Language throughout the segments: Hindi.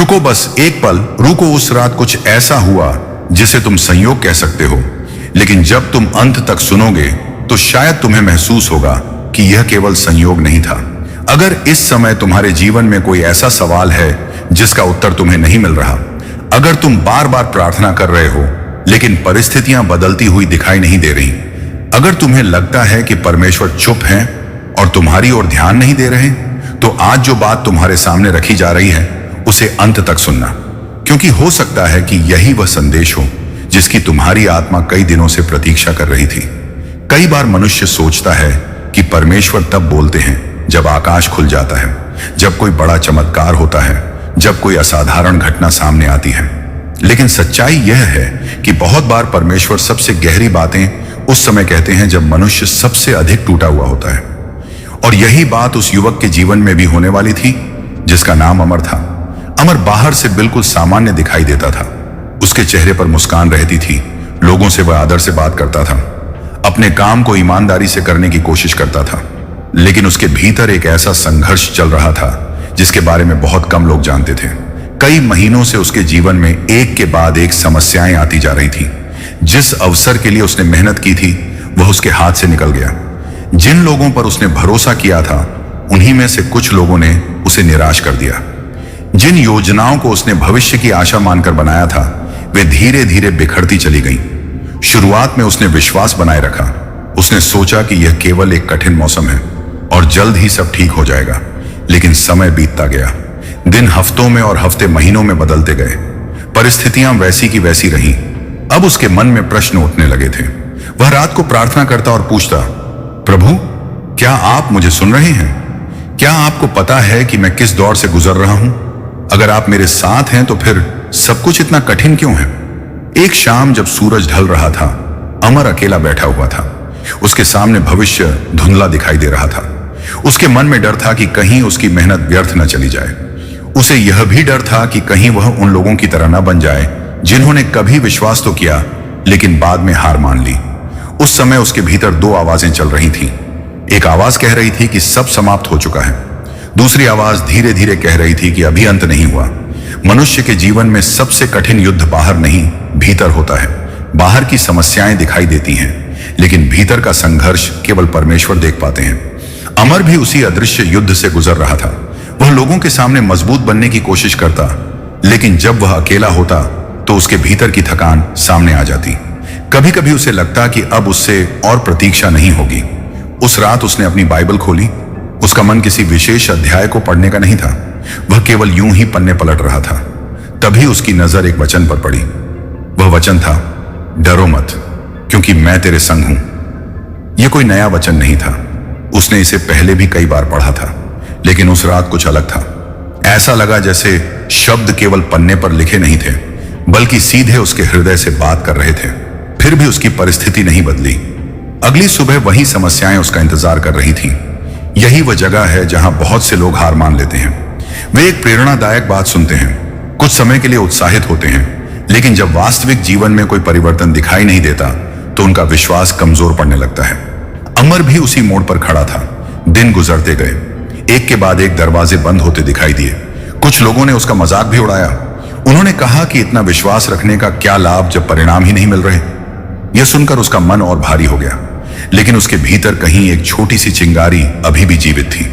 रुको, बस एक पल रुको। उस रात कुछ ऐसा हुआ जिसे तुम संयोग कह सकते हो, लेकिन जब तुम अंत तक सुनोगे तो शायद तुम्हें महसूस होगा कि यह केवल संयोग नहीं था। अगर इस समय तुम्हारे जीवन में कोई ऐसा सवाल है जिसका उत्तर तुम्हें नहीं मिल रहा, अगर तुम बार बार प्रार्थना कर रहे हो लेकिन परिस्थितियां बदलती हुई दिखाई नहीं दे रही, अगर तुम्हें लगता है कि परमेश्वर चुप हैं और तुम्हारी ओर ध्यान नहीं दे रहे, तो आज जो बात तुम्हारे सामने रखी जा रही है उसे अंत तक सुनना, क्योंकि हो सकता है कि यही वह संदेश हो जिसकी तुम्हारी आत्मा कई दिनों से प्रतीक्षा कर रही थी। कई बार मनुष्य सोचता है कि परमेश्वर तब बोलते हैं जब आकाश खुल जाता है, जब कोई बड़ा चमत्कार होता है, जब कोई असाधारण घटना सामने आती है। लेकिन सच्चाई यह है कि बहुत बार परमेश्वर सबसे गहरी बातें उस समय कहते हैं जब मनुष्य सबसे अधिक टूटा हुआ होता है। और यही बात उस युवक के जीवन में भी होने वाली थी जिसका नाम अमर था। अमर बाहर से बिल्कुल सामान्य दिखाई देता था। उसके चेहरे पर मुस्कान रहती थी, लोगों से वह आदर से बात करता था, अपने काम को ईमानदारी से करने की कोशिश करता था। लेकिन उसके भीतर एक ऐसा संघर्ष चल रहा था जिसके बारे में बहुत कम लोग जानते थे। कई महीनों से उसके जीवन में एक के बाद एक समस्याएं आती जा रही थी। जिस अवसर के लिए उसने मेहनत की थी वह उसके हाथ से निकल गया। जिन लोगों पर उसने भरोसा किया था उन्हीं में से कुछ लोगों ने उसे निराश कर दिया। जिन योजनाओं को उसने भविष्य की आशा मानकर बनाया था वे धीरे धीरे बिखरती चली गईं। शुरुआत में उसने विश्वास बनाए रखा। उसने सोचा कि यह केवल एक कठिन मौसम है और जल्द ही सब ठीक हो जाएगा। लेकिन समय बीतता गया। दिन हफ्तों में और हफ्ते महीनों में बदलते गए। परिस्थितियां वैसी की वैसी रहीं। अब उसके मन में प्रश्न उठने लगे थे। वह रात को प्रार्थना करता और पूछता, प्रभु, क्या आप मुझे सुन रहे हैं? क्या आपको पता है कि मैं किस दौर से गुजर रहा हूं? अगर आप मेरे साथ हैं तो फिर सब कुछ इतना कठिन क्यों है? एक शाम जब सूरज ढल रहा था, अमर अकेला बैठा हुआ था। उसके सामने भविष्य धुंधला दिखाई दे रहा था। उसके मन में डर था कि कहीं उसकी मेहनत व्यर्थ न चली जाए। उसे यह भी डर था कि कहीं वह उन लोगों की तरह न बन जाए जिन्होंने कभी विश्वास तो किया लेकिन बाद में हार मान ली। उस समय उसके भीतर दो आवाजें चल रही थीं। एक आवाज कह रही थी कि सब समाप्त हो चुका है। दूसरी आवाज धीरे धीरे कह रही थी कि अभी अंत नहीं हुआ। मनुष्य के जीवन में सबसे कठिन युद्ध बाहर नहीं, भीतर होता है। बाहर की समस्याएं दिखाई देती हैं, लेकिन भीतर का संघर्ष केवल परमेश्वर देख पाते हैं। अमर भी उसी अदृश्य युद्ध से गुजर रहा था। वह लोगों के सामने मजबूत बनने की कोशिश करता, लेकिन जब वह अकेला होता तो उसके भीतर की थकान सामने आ जाती। कभी कभी उसे लगता कि अब उससे और प्रतीक्षा नहीं होगी। उस रात उसने अपनी बाइबल खोली। उसका मन किसी विशेष अध्याय को पढ़ने का नहीं था। वह केवल यूं ही पन्ने पलट रहा था। तभी उसकी नजर एक वचन पर पड़ी। वह वचन था, डरो मत, क्योंकि मैं तेरे संग हूं। यह कोई नया वचन नहीं था। उसने इसे पहले भी कई बार पढ़ा था, लेकिन उस रात कुछ अलग था। ऐसा लगा जैसे शब्द केवल पन्ने पर लिखे नहीं थे, बल्कि सीधे उसके हृदय से बात कर रहे थे। फिर भी उसकी परिस्थिति नहीं बदली। अगली सुबह वही समस्याएं उसका इंतजार कर रही थीं। यही वह जगह है जहां बहुत से लोग हार मान लेते हैं। वे एक प्रेरणादायक बात सुनते हैं, कुछ समय के लिए उत्साहित होते हैं, लेकिन जब वास्तविक जीवन में कोई परिवर्तन दिखाई नहीं देता तो उनका विश्वास कमजोर पड़ने लगता है। अमर भी उसी मोड़ पर खड़ा था। दिन गुजरते गए। एक के बाद एक दरवाजे बंद होते दिखाई दिए। कुछ लोगों ने उसका मजाक भी उड़ाया। उन्होंने कहा कि इतना विश्वास रखने का क्या लाभ जब परिणाम ही नहीं मिल रहे। यह सुनकर उसका मन और भारी हो गया, लेकिन उसके भीतर कहीं एक छोटी सी चिंगारी अभी भी जीवित थी।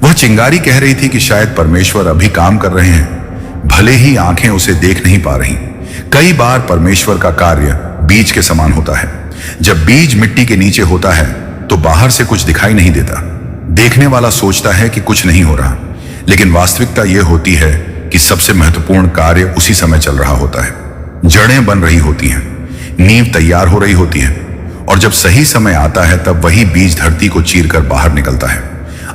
वह चिंगारी कह रही थी कि शायद परमेश्वर अभी काम कर रहे हैं, भले ही आंखें उसे देख नहीं पा रही। कई बार परमेश्वर का कार्य बीज के समान होता है। जब बीज मिट्टी के नीचे होता है तो बाहर से कुछ दिखाई नहीं देता। देखने वाला सोचता है कि कुछ नहीं हो रहा, लेकिन वास्तविकता यह होती है कि सबसे महत्वपूर्ण कार्य उसी समय चल रहा होता है। जड़ें बन रही होती हैं, नींव तैयार हो रही होती है, और जब सही समय आता है तब वही बीज धरती को चीरकर बाहर निकलता है।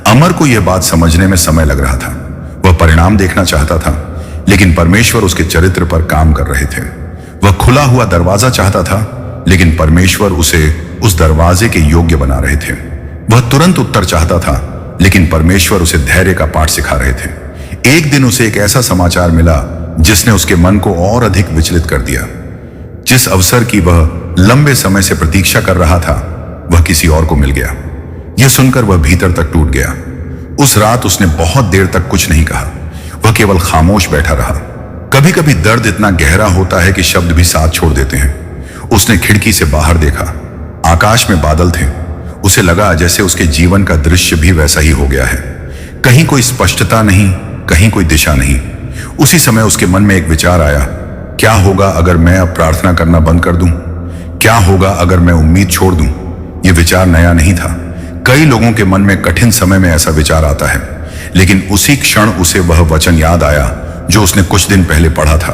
अमर को यह बात समझने में समय लग रहा था। वह परिणाम देखना चाहता था, लेकिन परमेश्वर उसके चरित्र पर काम कर रहे थे। वह खुला हुआ दरवाजा चाहता था, लेकिन परमेश्वर उसे उस दरवाजे के योग्य बना रहे थे। वह तुरंत उत्तर चाहता था, लेकिन परमेश्वर उसे धैर्य का पाठ सिखा रहे थे। एक दिन उसे एक ऐसा समाचार मिला जिसने उसके मन को और अधिक विचलित कर दिया। जिस अवसर की वह लंबे समय से प्रतीक्षा कर रहा था वह किसी और को मिल गया। यह सुनकर वह भीतर तक टूट गया। उस रात उसने बहुत देर तक कुछ नहीं कहा। वह केवल खामोश बैठा रहा। कभी कभी दर्द इतना गहरा होता है कि शब्द भी साथ छोड़ देते हैं। उसने खिड़की से बाहर देखा। आकाश में बादल थे। उसे लगा जैसे उसके जीवन का दृश्य भी वैसा ही हो गया है। कहीं कोई स्पष्टता नहीं, कहीं कोई दिशा नहीं। उसी समय उसके मन में एक विचार आया, क्या होगा अगर मैं अब प्रार्थना करना बंद कर दूं? क्या होगा अगर मैं उम्मीद छोड़ दूं? यह विचार नया नहीं था। कई लोगों के मन में कठिन समय में ऐसा विचार आता है, लेकिन उसी क्षण उसे वह वचन याद आया जो उसने कुछ दिन पहले पढ़ा था,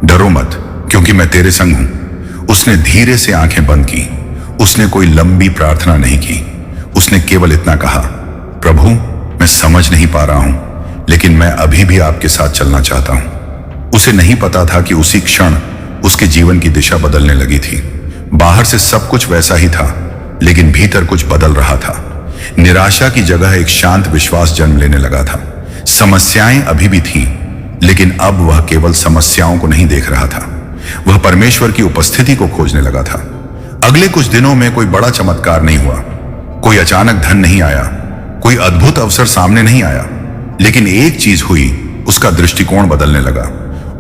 डरो मत क्योंकि मैं तेरे संग हूं। उसने धीरे से आंखें बंद की। उसने कोई लंबी प्रार्थना नहीं की। उसने केवल इतना कहा, प्रभु मैं समझ नहीं पा रहा हूं, लेकिन मैं अभी भी आपके साथ चलना चाहता हूं। उसे नहीं पता था कि उसी क्षण उसके जीवन की दिशा बदलने लगी थी। बाहर से सब कुछ वैसा ही था, लेकिन भीतर कुछ बदल रहा था। निराशा की जगह एक शांत विश्वास जन्म लेने लगा था। समस्याएं अभी भी थीं, लेकिन अब वह केवल समस्याओं को नहीं देख रहा था, वह परमेश्वर की उपस्थिति को खोजने लगा था। अगले कुछ दिनों में कोई बड़ा चमत्कार नहीं हुआ, कोई अचानक धन नहीं आया, कोई अद्भुत अवसर सामने नहीं आया, लेकिन एक चीज हुई, उसका दृष्टिकोण बदलने लगा।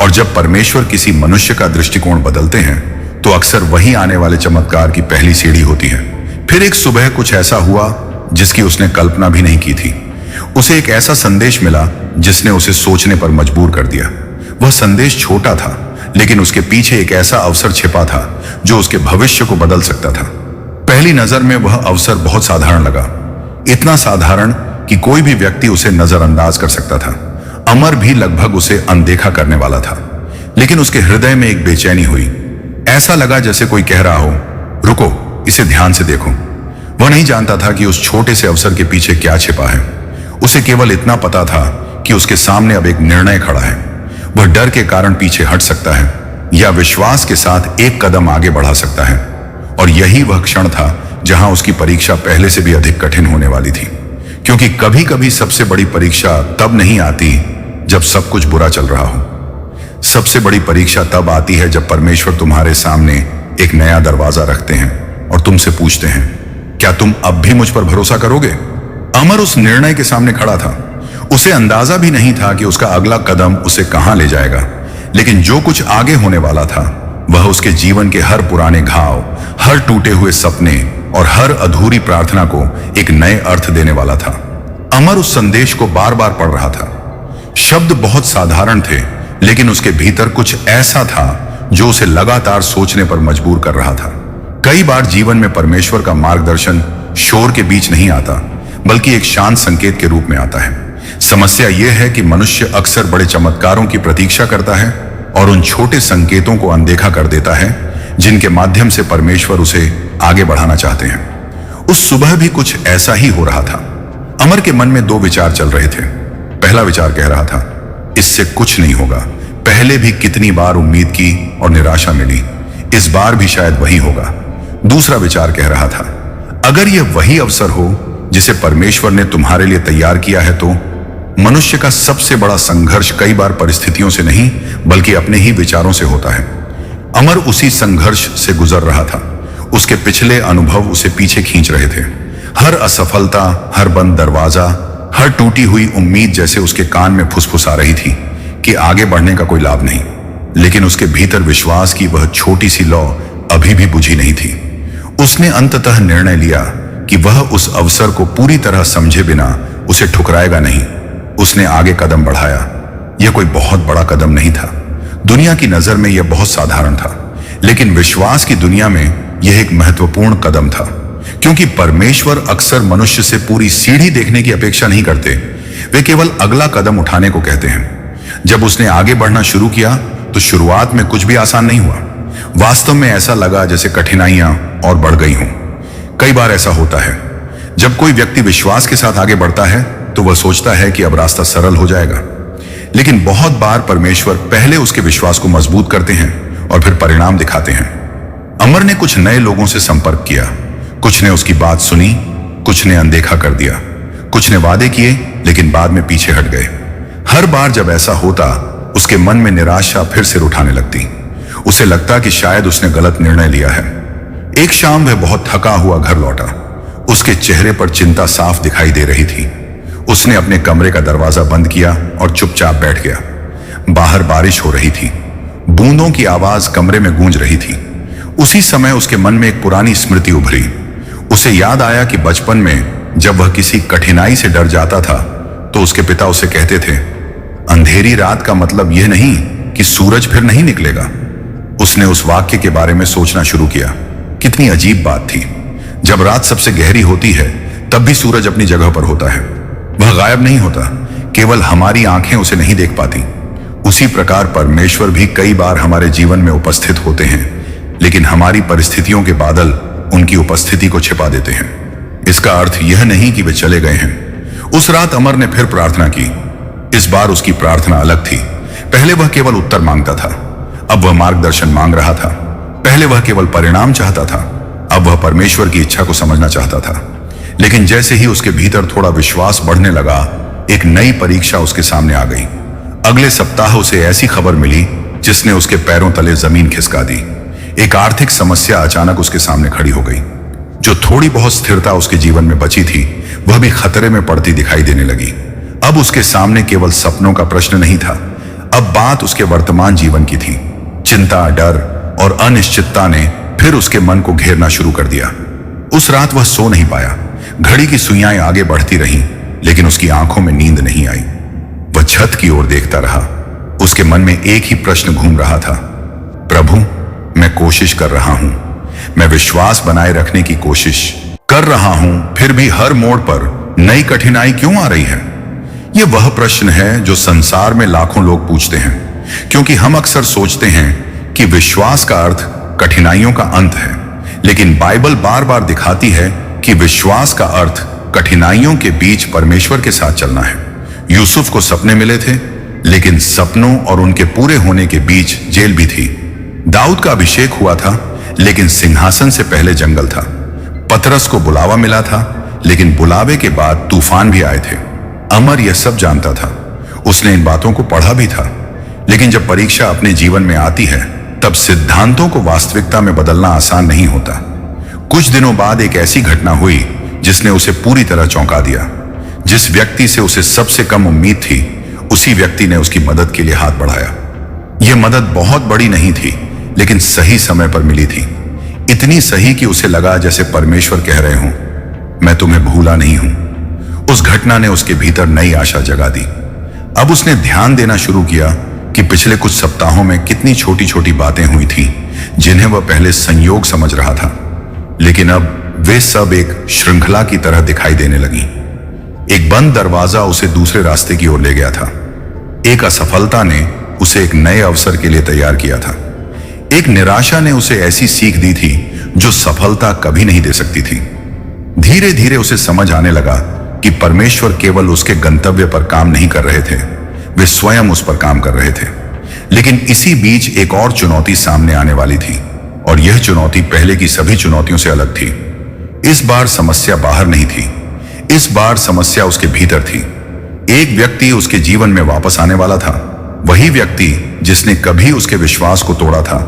और जब परमेश्वर किसी मनुष्य का दृष्टिकोण बदलते हैं तो अक्सर वही आने वाले चमत्कार की पहली सीढ़ी होती है। फिर एक सुबह कुछ ऐसा हुआ जिसकी उसने कल्पना भी नहीं की थी। उसे एक ऐसा संदेश मिला जिसने उसे सोचने पर मजबूर कर दिया। वह संदेश छोटा था, लेकिन उसके पीछे एक ऐसा अवसर छिपा था जो उसके भविष्य को बदल सकता था। पहली नजर में वह अवसर बहुत साधारण लगा, इतना साधारण कि कोई भी व्यक्ति उसे नजरअंदाज कर सकता था। अमर भी लगभग उसे अनदेखा करने वाला था, लेकिन उसके हृदय में एक बेचैनी हुई। ऐसा लगा जैसे कोई कह रहा हो, रुको, इसे ध्यान से देखो। वह नहीं जानता था कि उस छोटे से अवसर के पीछे क्या छिपा है। उसे केवल इतना पता था कि उसके सामने अब एक निर्णय खड़ा है। वह डर के कारण पीछे हट सकता है या विश्वास के साथ एक कदम आगे बढ़ा सकता है। और यही वह क्षण था जहां उसकी परीक्षा पहले से भी अधिक कठिन होने वाली थी, क्योंकि कभी कभी सबसे बड़ी परीक्षा तब नहीं आती जब सब कुछ बुरा चल रहा हो। सबसे बड़ी परीक्षा तब आती है जब परमेश्वर तुम्हारे सामने एक नया दरवाजा रखते हैं और तुमसे पूछते हैं, क्या तुम अब भी मुझ पर भरोसा करोगे? अमर उस निर्णय के सामने खड़ा था। उसे अंदाजा भी नहीं था कि उसका अगला कदम उसे कहां ले जाएगा, लेकिन जो कुछ आगे होने वाला था वह उसके जीवन के हर पुराने घाव, हर टूटे हुए सपने और हर अधूरी प्रार्थना को एक नए अर्थ देने वाला था। अमर उस संदेश को बार बार पढ़ रहा था। शब्द बहुत साधारण थे, लेकिन उसके भीतर कुछ ऐसा था जो उसे लगातार सोचने पर मजबूर कर रहा था। कई बार जीवन में परमेश्वर का मार्गदर्शन शोर के बीच नहीं आता, बल्कि एक शांत संकेत के रूप में आता है। समस्या यह है कि मनुष्य अक्सर बड़े चमत्कारों की प्रतीक्षा करता है और उन छोटे संकेतों को अनदेखा कर देता है जिनके माध्यम से परमेश्वर उसे आगे बढ़ाना चाहते हैं। उस सुबह भी कुछ ऐसा ही हो रहा था। अमर के मन में दो विचार चल रहे थे। पहला विचार कह रहा था, इससे कुछ नहीं होगा। पहले भी कितनी बार उम्मीद की और निराशा मिली, इस बार भी शायद वही होगा। दूसरा विचार कह रहा था, अगर यह वही अवसर हो जिसे परमेश्वर ने तुम्हारे लिए तैयार किया है तो। मनुष्य का सबसे बड़ा संघर्ष कई बार परिस्थितियों से नहीं, बल्कि अपने ही विचारों से होता है। अमर उसी संघर्ष से गुजर रहा था। उसके पिछले अनुभव उसे पीछे खींच रहे थे। हर असफलता, हर बंद दरवाजा, हर टूटी हुई उम्मीद जैसे उसके कान में फुसफुसा रही थी कि आगे बढ़ने का कोई लाभ नहीं। लेकिन उसके भीतर विश्वास की वह छोटी सी लौ अभी भी बुझी नहीं थी। उसने अंततः निर्णय लिया कि वह उस अवसर को पूरी तरह समझे बिना उसे ठुकराएगा नहीं। उसने आगे कदम बढ़ाया। यह कोई बहुत बड़ा कदम नहीं था। दुनिया की नजर में यह बहुत साधारण था, लेकिन विश्वास की दुनिया में यह एक महत्वपूर्ण कदम था, क्योंकि परमेश्वर अक्सर मनुष्य से पूरी सीढ़ी देखने की अपेक्षा नहीं करते, वे केवल अगला कदम उठाने को कहते हैं। जब उसने आगे बढ़ना शुरू किया तो शुरुआत में कुछ भी आसान नहीं हुआ। वास्तव में ऐसा लगा जैसे कठिनाइयां और बढ़ गई हों। कई बार ऐसा होता है, जब कोई व्यक्ति विश्वास के साथ आगे बढ़ता है तो वह सोचता है कि अब रास्ता सरल हो जाएगा, लेकिन बहुत बार परमेश्वर पहले उसके विश्वास को मजबूत करते हैं और फिर परिणाम दिखाते हैं। अमर ने कुछ नए लोगों से संपर्क किया। कुछ ने उसकी बात सुनी, कुछ ने अनदेखा कर दिया, कुछ ने वादे किए लेकिन बाद में पीछे हट गए। हर बार जब ऐसा होता, उसके मन में निराशा फिर सिर उठाने लगती। उसे लगता कि शायद उसने गलत निर्णय लिया है। एक शाम वह बहुत थका हुआ घर लौटा। उसके चेहरे पर चिंता साफ दिखाई दे रही थी। उसने अपने कमरे का दरवाजा बंद किया और चुपचाप बैठ गया। बाहर बारिश हो रही थी। बूंदों की आवाज कमरे में गूंज रही थी। उसी समय उसके मन में एक पुरानी स्मृति उभरी। उसे याद आया कि बचपन में जब वह किसी कठिनाई से डर जाता था तो उसके पिता उसे कहते थे, अंधेरी रात का मतलब यह नहीं कि सूरज फिर नहीं निकलेगा। उसने उस वाक्य के बारे में सोचना शुरू किया। कितनी अजीब बात थी। जब रात सबसे गहरी होती है तब भी सूरज अपनी जगह पर होता है। वह गायब नहीं होता, केवल हमारी आंखें उसे नहीं देख पाती। उसी प्रकार परमेश्वर भी कई बार हमारे जीवन में उपस्थित होते हैं, लेकिन हमारी परिस्थितियों के बादल उनकी उपस्थिति को छिपा देते हैं। इसका अर्थ यह नहीं कि वे चले गए हैं। उस रात अमर ने फिर प्रार्थना की। इस बार उसकी प्रार्थना अलग थी। पहले वह केवल उत्तर मांगता था, अब वह मार्गदर्शन मांग रहा था। पहले वह केवल परिणाम चाहता था, अब वह परमेश्वर की इच्छा को समझना चाहता था। लेकिन जैसे ही उसके भीतर थोड़ा विश्वास बढ़ने लगा, एक नई परीक्षा उसके सामने आ गई। अगले सप्ताह उसे ऐसी खबर मिली जिसने उसके पैरों तले जमीन खिसका दी। एक आर्थिक समस्या अचानक उसके सामने खड़ी हो गई। जो थोड़ी बहुत स्थिरता उसके जीवन में बची थी, वह भी खतरे में पड़ती दिखाई देने लगी। अब उसके सामने केवल सपनों का प्रश्न नहीं था, अब बात उसके वर्तमान जीवन की थी। चिंता, डर और अनिश्चितता ने फिर उसके मन को घेरना शुरू कर दिया। उस रात वह सो नहीं पाया। घड़ी की सुइयां आगे बढ़ती रहीं, लेकिन उसकी आंखों में नींद नहीं आई। वह छत की ओर देखता रहा। उसके मन में एक ही प्रश्न घूम रहा था, प्रभु, मैं कोशिश कर रहा हूं, मैं विश्वास बनाए रखने की कोशिश कर रहा हूं, फिर भी हर मोड़ पर नई कठिनाई क्यों आ रही है? यह वह प्रश्न है जो संसार में लाखों लोग पूछते हैं, क्योंकि हम अक्सर सोचते हैं कि विश्वास का अर्थ कठिनाइयों का अंत है। लेकिन बाइबल बार बार दिखाती है कि विश्वास का अर्थ कठिनाइयों के बीच परमेश्वर के साथ चलना है। यूसुफ को सपने मिले थे, लेकिन सपनों और उनके पूरे होने के बीच जेल भी थी। दाऊद का अभिषेक हुआ था, लेकिन सिंहासन से पहले जंगल था। पतरस को बुलावा मिला था, लेकिन बुलावे के बाद तूफान भी आए थे। अमर यह सब जानता था। उसने इन बातों को पढ़ा भी था। लेकिन जब परीक्षा अपने जीवन में आती है, तब सिद्धांतों को वास्तविकता में बदलना आसान नहीं होता। कुछ दिनों बाद एक ऐसी घटना हुई जिसने उसे पूरी तरह चौंका दिया। जिस व्यक्ति से उसे सबसे कम उम्मीद थी, उसी व्यक्ति ने उसकी मदद के लिए हाथ बढ़ाया। यह मदद बहुत बड़ी नहीं थी, लेकिन सही समय पर मिली थी। इतनी सही कि उसे लगा जैसे परमेश्वर कह रहे हों, मैं तुम्हें भूला नहीं हूं। उस घटना ने उसके भीतर नई आशा जगा दी। अब उसने ध्यान देना शुरू किया कि पिछले कुछ सप्ताहों में कितनी छोटी छोटी बातें हुई थी जिन्हें वह पहले संयोग समझ रहा था, लेकिन अब वे सब एक श्रृंखला की तरह दिखाई देने लगी। एक बंद दरवाजा उसे दूसरे रास्ते की ओर ले गया था। एक असफलता ने उसे एक नए अवसर के लिए तैयार किया था। एक निराशा ने उसे ऐसी सीख दी थी जो सफलता कभी नहीं दे सकती थी। धीरे धीरे उसे समझ आने लगा कि परमेश्वर केवल उसके गंतव्य पर काम नहीं कर रहे थे, वे स्वयं उस पर काम कर रहे थे। लेकिन इसी बीच एक और चुनौती सामने आने वाली थी, और यह चुनौती पहले की सभी चुनौतियों से अलग थी। इस बार समस्या बाहर नहीं थी, इस बार समस्या उसके भीतर थी। एक व्यक्ति उसके जीवन में वापस आने वाला था, वही व्यक्ति जिसने कभी उसके विश्वास को तोड़ा था,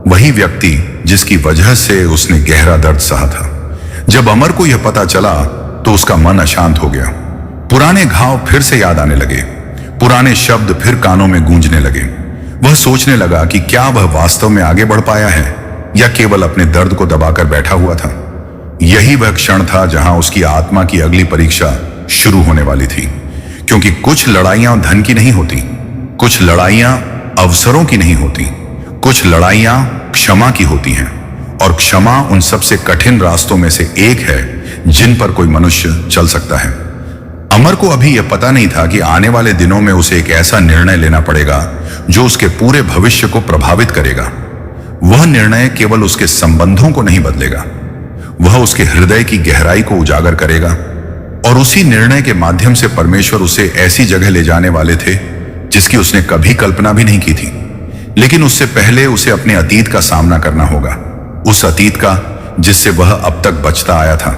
वही व्यक्ति जिसकी वजह से उसने गहरा दर्द सहा था। जब अमर को यह पता चला तो उसका मन अशांत हो गया। पुराने घाव फिर से याद आने लगे, पुराने शब्द फिर कानों में गूंजने लगे। वह सोचने लगा कि क्या वह वास्तव में आगे बढ़ पाया है या केवल अपने दर्द को दबाकर बैठा हुआ था। यही वह क्षण था जहां उसकी आत्मा की अगली परीक्षा शुरू होने वाली थी, क्योंकि कुछ लड़ाइयां धन की नहीं होती, कुछ लड़ाइयां अवसरों की नहीं होती, कुछ लड़ाइयां क्षमा की होती हैं, और क्षमा उन सबसे कठिन रास्तों में से एक है जिन पर कोई मनुष्य चल सकता है। अमर को अभी यह पता नहीं था कि आने वाले दिनों में उसे एक ऐसा निर्णय लेना पड़ेगा जो उसके पूरे भविष्य को प्रभावित करेगा। वह निर्णय केवल उसके संबंधों को नहीं बदलेगा, वह उसके हृदय की गहराई को उजागर करेगा, और उसी निर्णय के माध्यम से परमेश्वर उसे ऐसी जगह ले जाने वाले थे जिसकी उसने कभी कल्पना भी नहीं की थी। लेकिन उससे पहले उसे अपने अतीत का सामना करना होगा, उस अतीत का जिससे वह अब तक बचता आया था।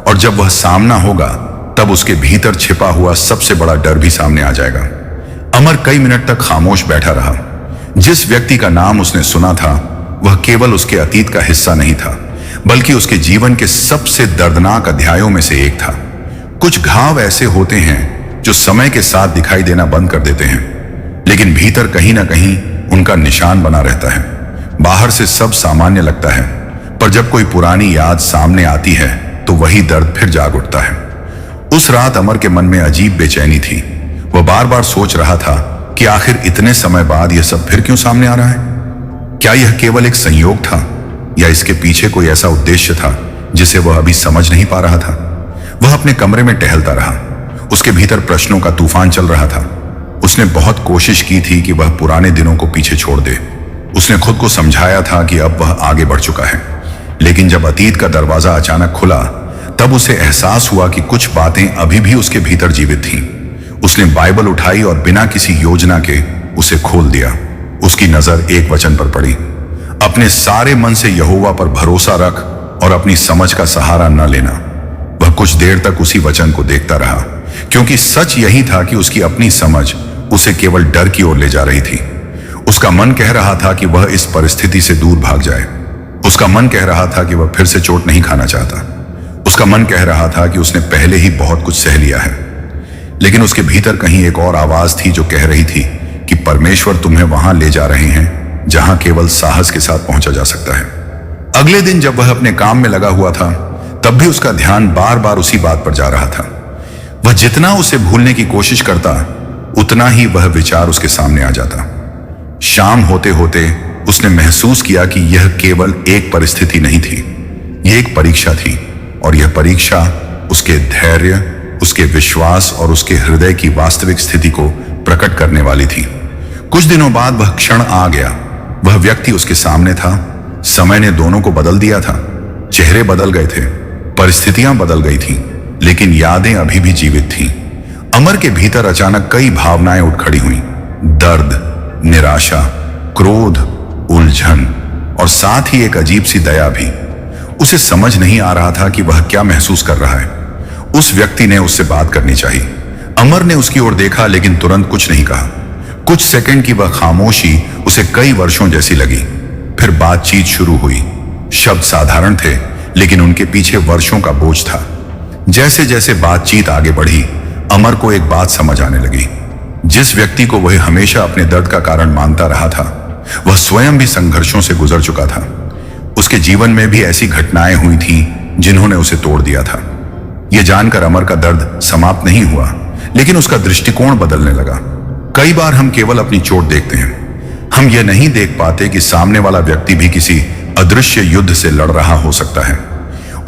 और जब वह सामना होगा तब उसके भीतर छिपा हुआ सबसे बड़ा डर भी सामने आ जाएगा। अमर कई मिनट तक खामोश बैठा रहा। जिस व्यक्ति का नाम उसने सुना था वह केवल उसके अतीत का हिस्सा नहीं था, बल्कि उसके जीवन के सबसे दर्दनाक अध्यायों में से एक था। कुछ घाव ऐसे होते हैं जो समय के साथ दिखाई देना बंद कर देते हैं, लेकिन भीतर कहीं ना कहीं उनका निशान बना रहता है। बाहर से सब सामान्य लगता है, पर जब कोई पुरानी याद सामने आती है तो वही दर्द फिर जाग उठता है। उस रात अमर के मन में अजीब बेचैनी थी। वह बार बार सोच रहा था कि आखिर इतने समय बाद यह सब फिर क्यों सामने आ रहा है। क्या यह केवल एक संयोग था या इसके पीछे कोई ऐसा उद्देश्य था जिसे वह अभी समझ नहीं पा रहा था। वह अपने कमरे में टहलता रहा। उसके भीतर प्रश्नों का तूफान चल रहा था। उसने बहुत कोशिश की थी कि वह पुराने दिनों को पीछे छोड़ दे। उसने खुद को समझाया था कि अब वह आगे बढ़ चुका है, लेकिन जब अतीत का दरवाजा अचानक खुला तब उसे एहसास हुआ कि कुछ बातें अभी भी उसके भीतर जीवित थीं। उसने बाइबल उठाई और बिना किसी योजना के उसे खोल दिया। उसकी नजर एक वचन पर पड़ी, अपने सारे मन से यहोवा पर भरोसा रख और अपनी समझ का सहारा न लेना। वह कुछ देर तक उसी वचन को देखता रहा, क्योंकि सच यही था कि उसकी अपनी समझ उसे केवल डर की ओर ले जा रही थी। उसका मन कह रहा था कि वह इस परिस्थिति से दूर भाग जाए। उसका मन कह रहा था कि वह फिर से चोट नहीं खाना चाहता। उसका मन कह रहा था कि उसने पहले ही बहुत कुछ सह लिया है। लेकिन उसके भीतर कहीं एक और आवाज थी जो कह रही थी कि परमेश्वर तुम्हें वहां ले जा रहे हैं जहां केवल साहस के साथ पहुंचा जा सकता है। अगले दिन जब वह अपने काम में लगा हुआ था, तब भी उसका ध्यान बार बार उसी बात पर जा रहा था। वह जितना उसे भूलने की कोशिश करता, उतना ही वह विचार उसके सामने आ जाता। शाम होते होते उसने महसूस किया कि यह केवल एक परिस्थिति नहीं थी, यह एक परीक्षा थी, और यह परीक्षा उसके धैर्य, उसके विश्वास और उसके हृदय की वास्तविक स्थिति को प्रकट करने वाली थी। कुछ दिनों बाद वह क्षण आ गया। वह व्यक्ति उसके सामने था। समय ने दोनों को बदल दिया था। चेहरे बदल गए थे, परिस्थितियां बदल गई थीं, लेकिन यादें अभी भी जीवित थीं। अमर के भीतर अचानक कई भावनाएं उठ खड़ी हुईं। दर्द, निराशा, क्रोध, उलझन और साथ ही एक अजीब सी दया भी। उसे समझ नहीं आ रहा था कि वह क्या महसूस कर रहा है। उस व्यक्ति ने उससे बात करनी चाहिए। अमर ने उसकी ओर देखा, लेकिन तुरंत कुछ नहीं कहा। कुछ सेकंड की वह खामोशी उसे कई वर्षों जैसी लगी। फिर बातचीत शुरू हुई। शब्द साधारण थे, लेकिन उनके पीछे वर्षों का बोझ था। जैसे जैसे बातचीत आगे बढ़ी, अमर को एक बात समझ आने लगी। जिस व्यक्ति को वह हमेशा अपने दर्द का कारण मानता रहा था, वह स्वयं भी संघर्षों से गुजर चुका था। उसके जीवन में भी ऐसी घटनाएं हुई थीं जिन्होंने उसे तोड़ दिया था। यह जानकर अमर का दर्द समाप्त नहीं हुआ, लेकिन उसका दृष्टिकोण बदलने लगा। कई बार हम केवल अपनी चोट देखते हैं। हम यह नहीं देख पाते कि सामने वाला व्यक्ति भी किसी अदृश्य युद्ध से लड़ रहा हो सकता है।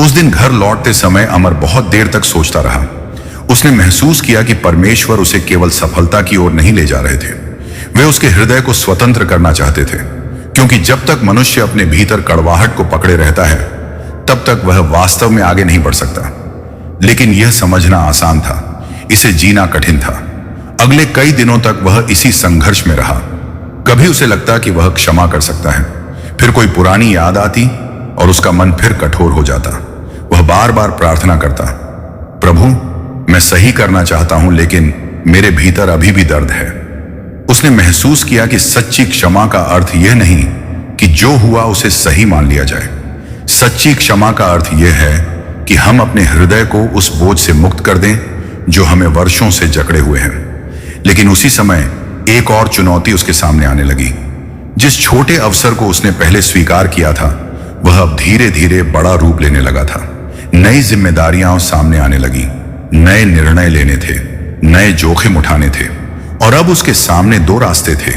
उस दिन घर लौटते समय अमर बहुत देर तक सोचता रहा। उसने महसूस किया कि परमेश्वर उसे केवल सफलता की ओर नहीं ले जा रहे थे, वे उसके हृदय को स्वतंत्र करना चाहते थे। क्योंकि जब तक मनुष्य अपने भीतर कड़वाहट को पकड़े रहता है, तब तक वह वास्तव में आगे नहीं बढ़ सकता। लेकिन यह समझना आसान था, इसे जीना कठिन था। अगले कई दिनों तक वह इसी संघर्ष में रहा। कभी उसे लगता कि वह क्षमा कर सकता है, फिर कोई पुरानी याद आती और उसका मन फिर कठोर हो जाता। वह बार बार प्रार्थना करता, प्रभु मैं सही करना चाहता हूं, लेकिन मेरे भीतर अभी भी दर्द है। उसने महसूस किया कि सच्ची क्षमा का अर्थ यह नहीं कि जो हुआ उसे सही मान लिया जाए। सच्ची क्षमा का अर्थ यह है कि हम अपने हृदय को उस बोझ से मुक्त कर दें जो हमें वर्षों से जकड़े हुए हैं। लेकिन उसी समय एक और चुनौती उसके सामने आने लगी। जिस छोटे अवसर को उसने पहले स्वीकार किया था, वह अब धीरे धीरे बड़ा रूप लेने लगा था। नई जिम्मेदारियां सामने आने लगी, नए निर्णय लेने थे, नए जोखिम उठाने थे। और अब उसके सामने दो रास्ते थे।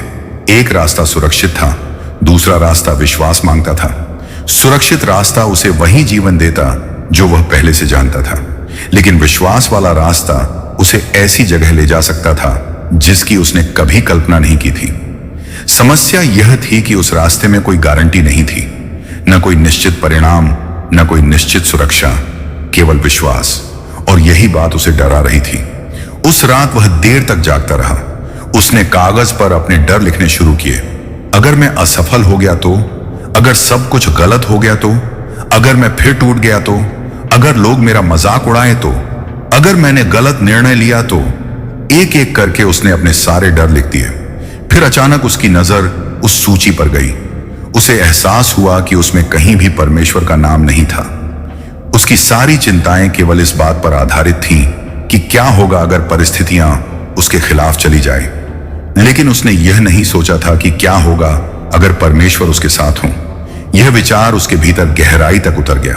एक रास्ता सुरक्षित था, दूसरा रास्ता विश्वास मांगता था। सुरक्षित रास्ता उसे वही जीवन देता जो वह पहले से जानता था, लेकिन विश्वास वाला रास्ता उसे ऐसी जगह ले जा सकता था जिसकी उसने कभी कल्पना नहीं की थी। समस्या यह थी कि उस रास्ते में कोई गारंटी नहीं थी, न कोई निश्चित परिणाम, न कोई निश्चित सुरक्षा, केवल विश्वास। और यही बात उसे डरा रही थी। उस रात वह देर तक जागता रहा। उसने कागज पर अपने डर लिखने शुरू किए। अगर मैं असफल हो गया तो, अगर सब कुछ गलत हो गया तो, अगर मैं फिर टूट गया तो, अगर लोग मेरा मजाक उड़ाए तो, अगर मैंने गलत निर्णय लिया तो। एक एक करके उसने अपने सारे डर लिख दिए। फिर अचानक उसकी नजर उस सूची पर गई। उसे एहसास हुआ कि उसमें कहीं भी परमेश्वर का नाम नहीं था। उसकी सारी चिंताएं केवल इस बात पर आधारित थीं कि क्या होगा अगर परिस्थितियां उसके खिलाफ चली जाए, लेकिन उसने यह नहीं सोचा था कि क्या होगा अगर परमेश्वर उसके साथ हो। यह विचार उसके भीतर गहराई तक उतर गया,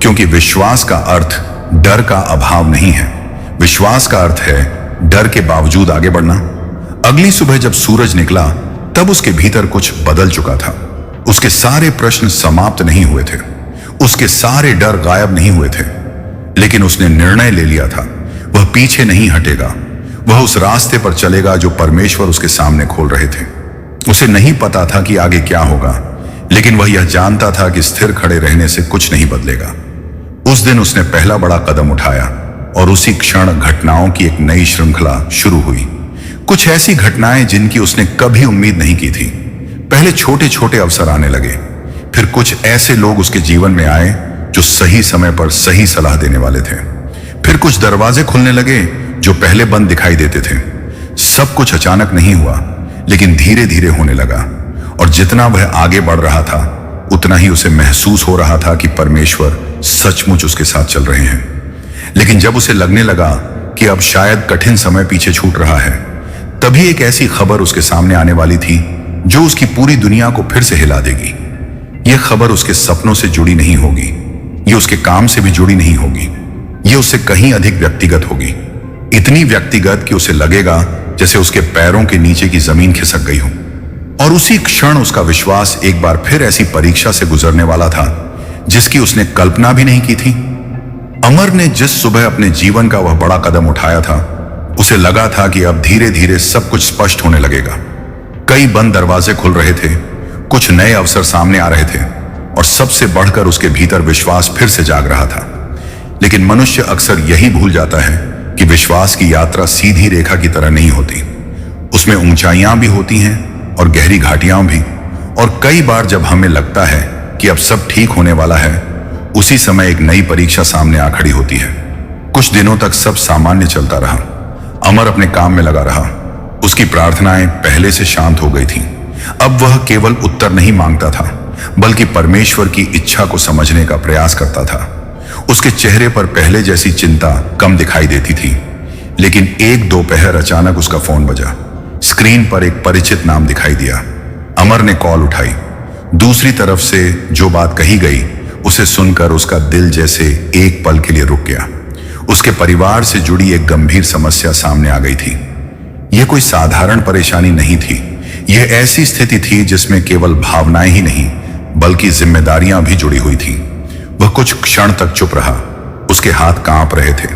क्योंकि विश्वास का अर्थ डर का अभाव नहीं है। विश्वास का अर्थ है डर के बावजूद आगे बढ़ना। अगली सुबह जब सूरज निकला तब उसके भीतर कुछ बदल चुका था। उसके सारे प्रश्न समाप्त नहीं हुए थे, उसके सारे डर गायब नहीं हुए थे, लेकिन उसने निर्णय ले लिया था वह पीछे नहीं हटेगा। वह उस रास्ते पर चलेगा जो परमेश्वर उसके सामने खोल रहे थे। उसे नहीं पता था कि आगे क्या होगा, लेकिन वह यह जानता था कि स्थिर खड़े रहने से कुछ नहीं बदलेगा। उस दिन उसने पहला बड़ा कदम उठाया और उसी क्षण घटनाओं की एक नई श्रृंखला शुरू हुई। कुछ ऐसी घटनाएं जिनकी उसने कभी उम्मीद नहीं की थी। पहले छोटे छोटे अवसर आने लगे, फिर कुछ ऐसे लोग उसके जीवन में आए जो सही समय पर सही सलाह देने वाले थे। फिर कुछ दरवाजे खुलने लगे जो पहले बंद दिखाई देते थे। सब कुछ अचानक नहीं हुआ, लेकिन धीरे धीरे होने लगा, और जितना वह आगे बढ़ रहा था उतना ही उसे महसूस हो रहा था कि परमेश्वर सचमुच उसके साथ चल रहे हैं। लेकिन जब उसे लगने लगा कि अब शायद कठिन समय पीछे छूट रहा है, तभी एक ऐसी खबर उसके सामने आने वाली थी जो उसकी पूरी दुनिया को फिर से हिला देगी। यह खबर उसके सपनों से जुड़ी नहीं होगी, यह उसके काम से भी जुड़ी नहीं होगी, यह उससे कहीं अधिक व्यक्तिगत होगी। इतनी व्यक्तिगत कि उसे लगेगा जैसे उसके पैरों के नीचे की जमीन खिसक गई हो। और उसी क्षण उसका विश्वास एक बार फिर ऐसी परीक्षा से गुजरने वाला था जिसकी उसने कल्पना भी नहीं की थी। अमर ने जिस सुबह अपने जीवन का वह बड़ा कदम उठाया था, उसे लगा था कि अब धीरे धीरे सब कुछ स्पष्ट होने लगेगा। कई बंद दरवाजे खुल रहे थे, कुछ नए अवसर सामने आ रहे थे, और सबसे बढ़कर उसके भीतर विश्वास फिर से जाग रहा था। लेकिन मनुष्य अक्सर यही भूल जाता है कि विश्वास की यात्रा सीधी रेखा की तरह नहीं होती। उसमें ऊंचाइयां भी होती हैं और गहरी घाटियां भी। और कई बार जब हमें लगता है कि अब सब ठीक होने वाला है, उसी समय एक नई परीक्षा सामने आ खड़ी होती है। कुछ दिनों तक सब सामान्य चलता रहा। अमर अपने काम में लगा रहा। उसकी प्रार्थनाएं पहले से शांत हो गई थीं। अब वह केवल उत्तर नहीं मांगता था, बल्कि परमेश्वर की इच्छा को समझने का प्रयास करता था। उसके चेहरे पर पहले जैसी चिंता कम दिखाई देती थी। लेकिन एक दोपहर अचानक उसका फोन बजा। स्क्रीन पर एक परिचित नाम दिखाई दिया। अमर ने कॉल उठाई। दूसरी तरफ से जो बात कही गई उसे सुनकर उसका दिल जैसे एक पल के लिए रुक गया। उसके परिवार से जुड़ी एक गंभीर समस्या सामने आ गई थी। यह कोई साधारण परेशानी नहीं थी। यह ऐसी स्थिति थी जिसमें केवल भावनाएं ही नहीं बल्कि जिम्मेदारियां भी जुड़ी हुई थी। वह कुछ क्षण तक चुप रहा। उसके हाथ कांप रहे थे।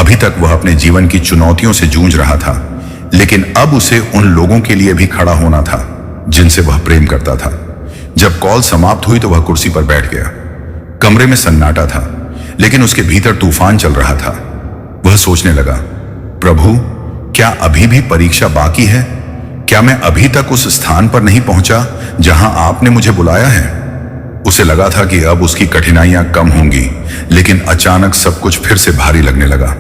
अभी तक वह अपने जीवन की चुनौतियों से जूझ रहा था, लेकिन अब उसे उन लोगों के लिए भी खड़ा होना था जिनसे वह प्रेम करता था। जब कॉल समाप्त हुई तो वह कुर्सी पर बैठ गया। कमरे में सन्नाटा था, लेकिन उसके भीतर तूफान चल रहा था। वह सोचने लगा, प्रभु, क्या अभी भी परीक्षा बाकी है? क्या मैं अभी तक उस स्थान पर नहीं पहुंचा जहां आपने मुझे बुलाया है? उसे लगा था कि अब उसकी कठिनाइयां कम होंगी, लेकिन अचानक सब कुछ फिर से भारी लगने लगा।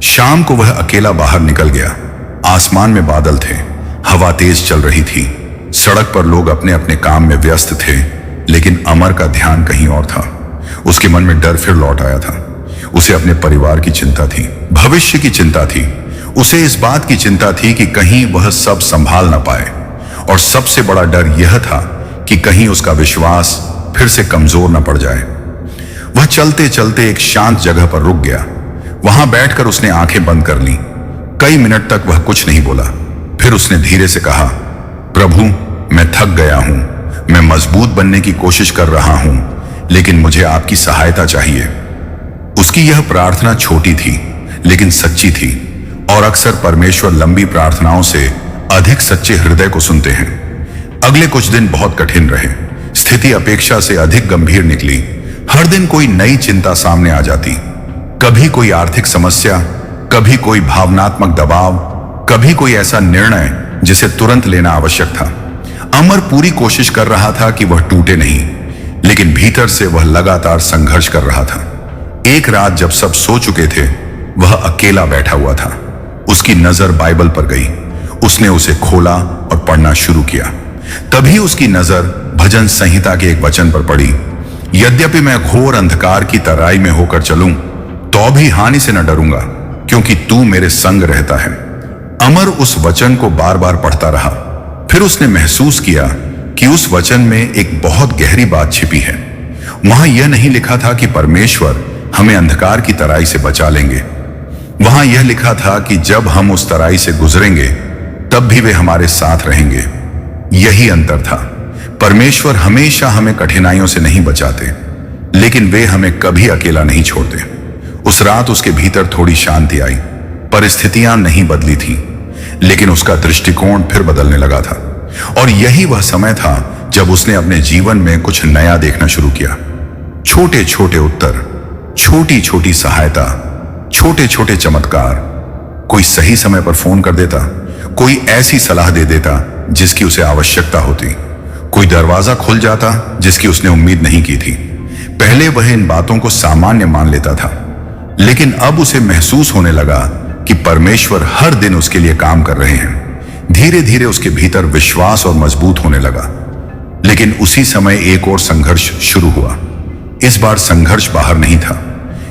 शाम को वह अकेला बाहर निकल गया। आसमान में बादल थे, हवा तेज चल रही थी, सड़क पर लोग अपने अपने काम में व्यस्त थे, लेकिन अमर का ध्यान कहीं और था। उसके मन में डर फिर लौट आया था। उसे अपने परिवार की चिंता थी, भविष्य की चिंता थी। उसे इस बात की चिंता थी कि कहीं वह सब संभाल ना पाए, और सबसे बड़ा डर यह था कि कहीं उसका विश्वास फिर से कमजोर न पड़ जाए। वह चलते चलते एक शांत जगह पर रुक गया। वहां बैठकर उसने आंखें बंद कर लीं। कई मिनट तक वह कुछ नहीं बोला। फिर उसने धीरे से कहा, प्रभु, मैं थक गया हूं। मैं मजबूत बनने की कोशिश कर रहा हूं, लेकिन मुझे आपकी सहायता चाहिए। उसकी यह प्रार्थना छोटी थी, लेकिन सच्ची थी, और अक्सर परमेश्वर लंबी प्रार्थनाओं से अधिक सच्चे हृदय को सुनते हैं। अगले कुछ दिन बहुत कठिन रहे। स्थिति अपेक्षा से अधिक गंभीर निकली। हर दिन कोई नई चिंता सामने आ जाती। कभी कोई आर्थिक समस्या, कभी कोई भावनात्मक दबाव, कभी कोई ऐसा निर्णय जिसे तुरंत लेना आवश्यक था। अमर पूरी कोशिश कर रहा था कि वह टूटे नहीं, लेकिन भीतर से वह लगातार संघर्ष कर रहा था। एक रात जब सब सो चुके थे, वह अकेला बैठा हुआ था। उसकी नजर बाइबल पर गई। उसने उसे खोला और पढ़ना शुरू किया। तभी उसकी नजर भजन संहिता के एक वचन पर पड़ी, यद्यपि मैं घोर अंधकार की तराई में होकर चलूं, तो भी हानि से न डरूंगा, क्योंकि तू मेरे संग रहता है। अमर उस वचन को बार बार पढ़ता रहा। फिर उसने महसूस किया कि उस वचन में एक बहुत गहरी बात छिपी है। वहां यह नहीं लिखा था कि परमेश्वर हमें अंधकार की तराई से बचा लेंगे। वहां यह लिखा था कि जब हम उस तराई से गुजरेंगे तब भी वे हमारे साथ रहेंगे। यही अंतर था। परमेश्वर हमेशा हमें कठिनाइयों से नहीं बचाते, लेकिन वे हमें कभी अकेला नहीं छोड़ते। उस रात उसके भीतर थोड़ी शांति आई। परिस्थितियां नहीं बदली थीं, लेकिन उसका दृष्टिकोण फिर बदलने लगा था। और यही वह समय था जब उसने अपने जीवन में कुछ नया देखना शुरू किया। छोटे छोटे उत्तर, छोटी छोटी सहायता, छोटे छोटे चमत्कार। कोई सही समय पर फोन कर देता, कोई ऐसी सलाह दे देता जिसकी उसे आवश्यकता होती, कोई दरवाजा खुल जाता जिसकी उसने उम्मीद नहीं की थी। पहले वह इन बातों को सामान्य मान लेता था, लेकिन अब उसे महसूस होने लगा कि परमेश्वर हर दिन उसके लिए काम कर रहे हैं। धीरे धीरे उसके भीतर विश्वास और मजबूत होने लगा। लेकिन उसी समय एक और संघर्ष शुरू हुआ। इस बार संघर्ष बाहर नहीं था,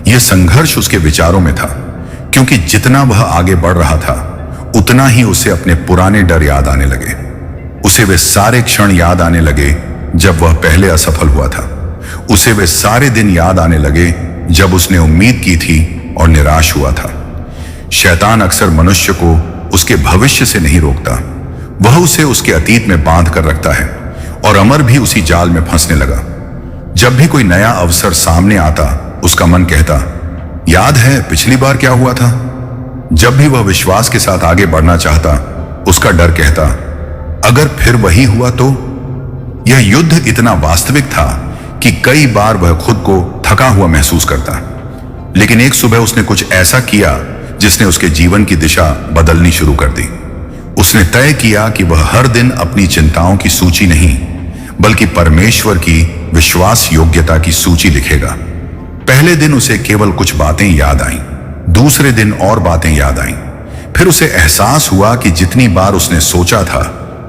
यह संघर्ष उसके विचारों में था। क्योंकि जितना वह आगे बढ़ रहा था, उतना ही उसे अपने पुराने डर याद आने लगे। उसे वे सारे क्षण याद आने लगे जब वह पहले असफल हुआ था। उसे वे सारे दिन याद आने लगे जब उसने उम्मीद की थी और निराश हुआ था। शैतान अक्सर मनुष्य को उसके भविष्य से नहीं रोकता, वह उसे उसके अतीत में बांध कर रखता है। और अमर भी उसी जाल में फंसने लगा। जब भी कोई नया अवसर सामने आता, उसका मन कहता, याद है पिछली बार क्या हुआ था। जब भी वह विश्वास के साथ आगे बढ़ना चाहता, उसका डर कहता, अगर फिर वही हुआ तो। यह युद्ध इतना वास्तविक था कि कई बार वह खुद को थका हुआ महसूस करता। लेकिन एक सुबह उसने कुछ ऐसा किया जिसने उसके जीवन की दिशा बदलनी शुरू कर दी। उसने तय किया कि वह हर दिन अपनी चिंताओं की सूची नहीं, बल्कि परमेश्वर की विश्वास योग्यता की सूची लिखेगा। पहले दिन उसे केवल कुछ बातें याद आईं, दूसरे दिन और बातें याद आईं। फिर उसे एहसास हुआ कि जितनी बार उसने सोचा था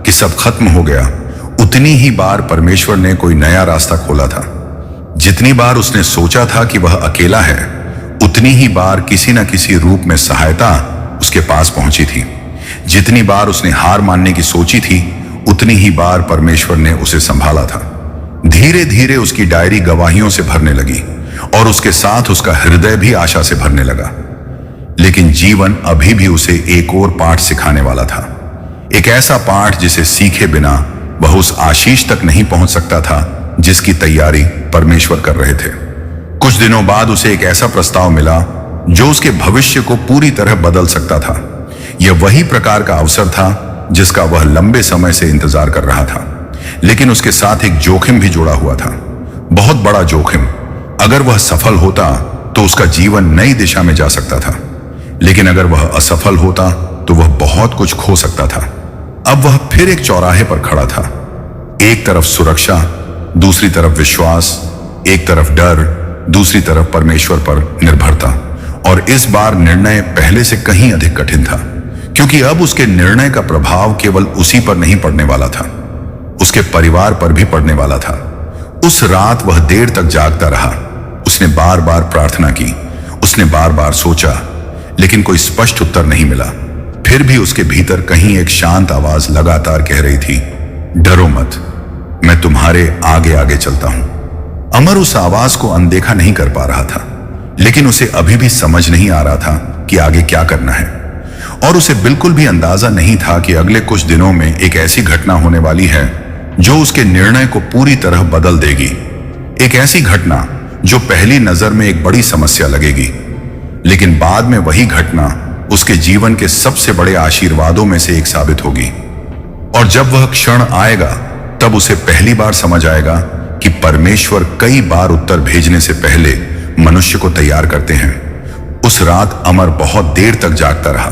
कि सब खत्म हो गया, उतनी ही बार परमेश्वर ने कोई नया रास्ता खोला था। जितनी बार उसने सोचा था कि वह अकेला है, उतनी ही बार किसी न किसी रूप में सहायता उसके पास पहुंची थी। जितनी बार उसने हार मानने की सोची थी, उतनी ही बार परमेश्वर ने उसे संभाला था। धीरे धीरे उसकी डायरी गवाहियों से भरने लगी और उसके साथ उसका हृदय भी आशा से भरने लगा। लेकिन जीवन अभी भी उसे एक और पाठ सिखाने वाला था। एक ऐसा पाठ जिसे सीखे बिना वह उस आशीष तक नहीं पहुंच सकता था जिसकी तैयारी परमेश्वर कर रहे थे। कुछ दिनों बाद उसे एक ऐसा प्रस्ताव मिला जो उसके भविष्य को पूरी तरह बदल सकता था। यह वही प्रकार का अवसर था जिसका वह लंबे समय से इंतजार कर रहा था, लेकिन उसके साथ एक जोखिम भी जुड़ा हुआ था, बहुत बड़ा जोखिम। अगर वह सफल होता तो उसका जीवन नई दिशा में जा सकता था, लेकिन अगर वह असफल होता तो वह बहुत कुछ खो सकता था। अब वह फिर एक चौराहे पर खड़ा था। एक तरफ सुरक्षा, दूसरी तरफ विश्वास, एक तरफ डर, दूसरी तरफ परमेश्वर पर निर्भरता। और इस बार निर्णय पहले से कहीं अधिक कठिन था, क्योंकि अब उसके निर्णय का प्रभाव केवल उसी पर नहीं पड़ने वाला था, उसके परिवार पर भी पड़ने वाला था। उस रात वह देर तक जागता रहा। उसने बार बार प्रार्थना की, उसने बार बार सोचा, लेकिन कोई स्पष्ट उत्तर नहीं मिला। फिर भी उसके भीतर कहीं एक शांत आवाज लगातार कह रही थी, डरो मत, मैं तुम्हारे आगे आगे चलता हूं। अमर उस आवाज को अनदेखा नहीं कर पा रहा था, लेकिन उसे अभी भी समझ नहीं आ रहा था कि आगे क्या करना है। और उसे बिल्कुल भी अंदाजा नहीं था कि अगले कुछ दिनों में एक ऐसी घटना होने वाली है जो उसके निर्णय को पूरी तरह बदल देगी। एक ऐसी घटना जो पहली नजर में एक बड़ी समस्या लगेगी, लेकिन बाद में वही घटना उसके जीवन के सबसे बड़े आशीर्वादों में से एक साबित होगी। और जब वह क्षण आएगा, तब उसे पहली बार समझ आएगा कि परमेश्वर कई बार उत्तर भेजने से पहले मनुष्य को तैयार करते हैं। उस रात अमर बहुत देर तक जागता रहा।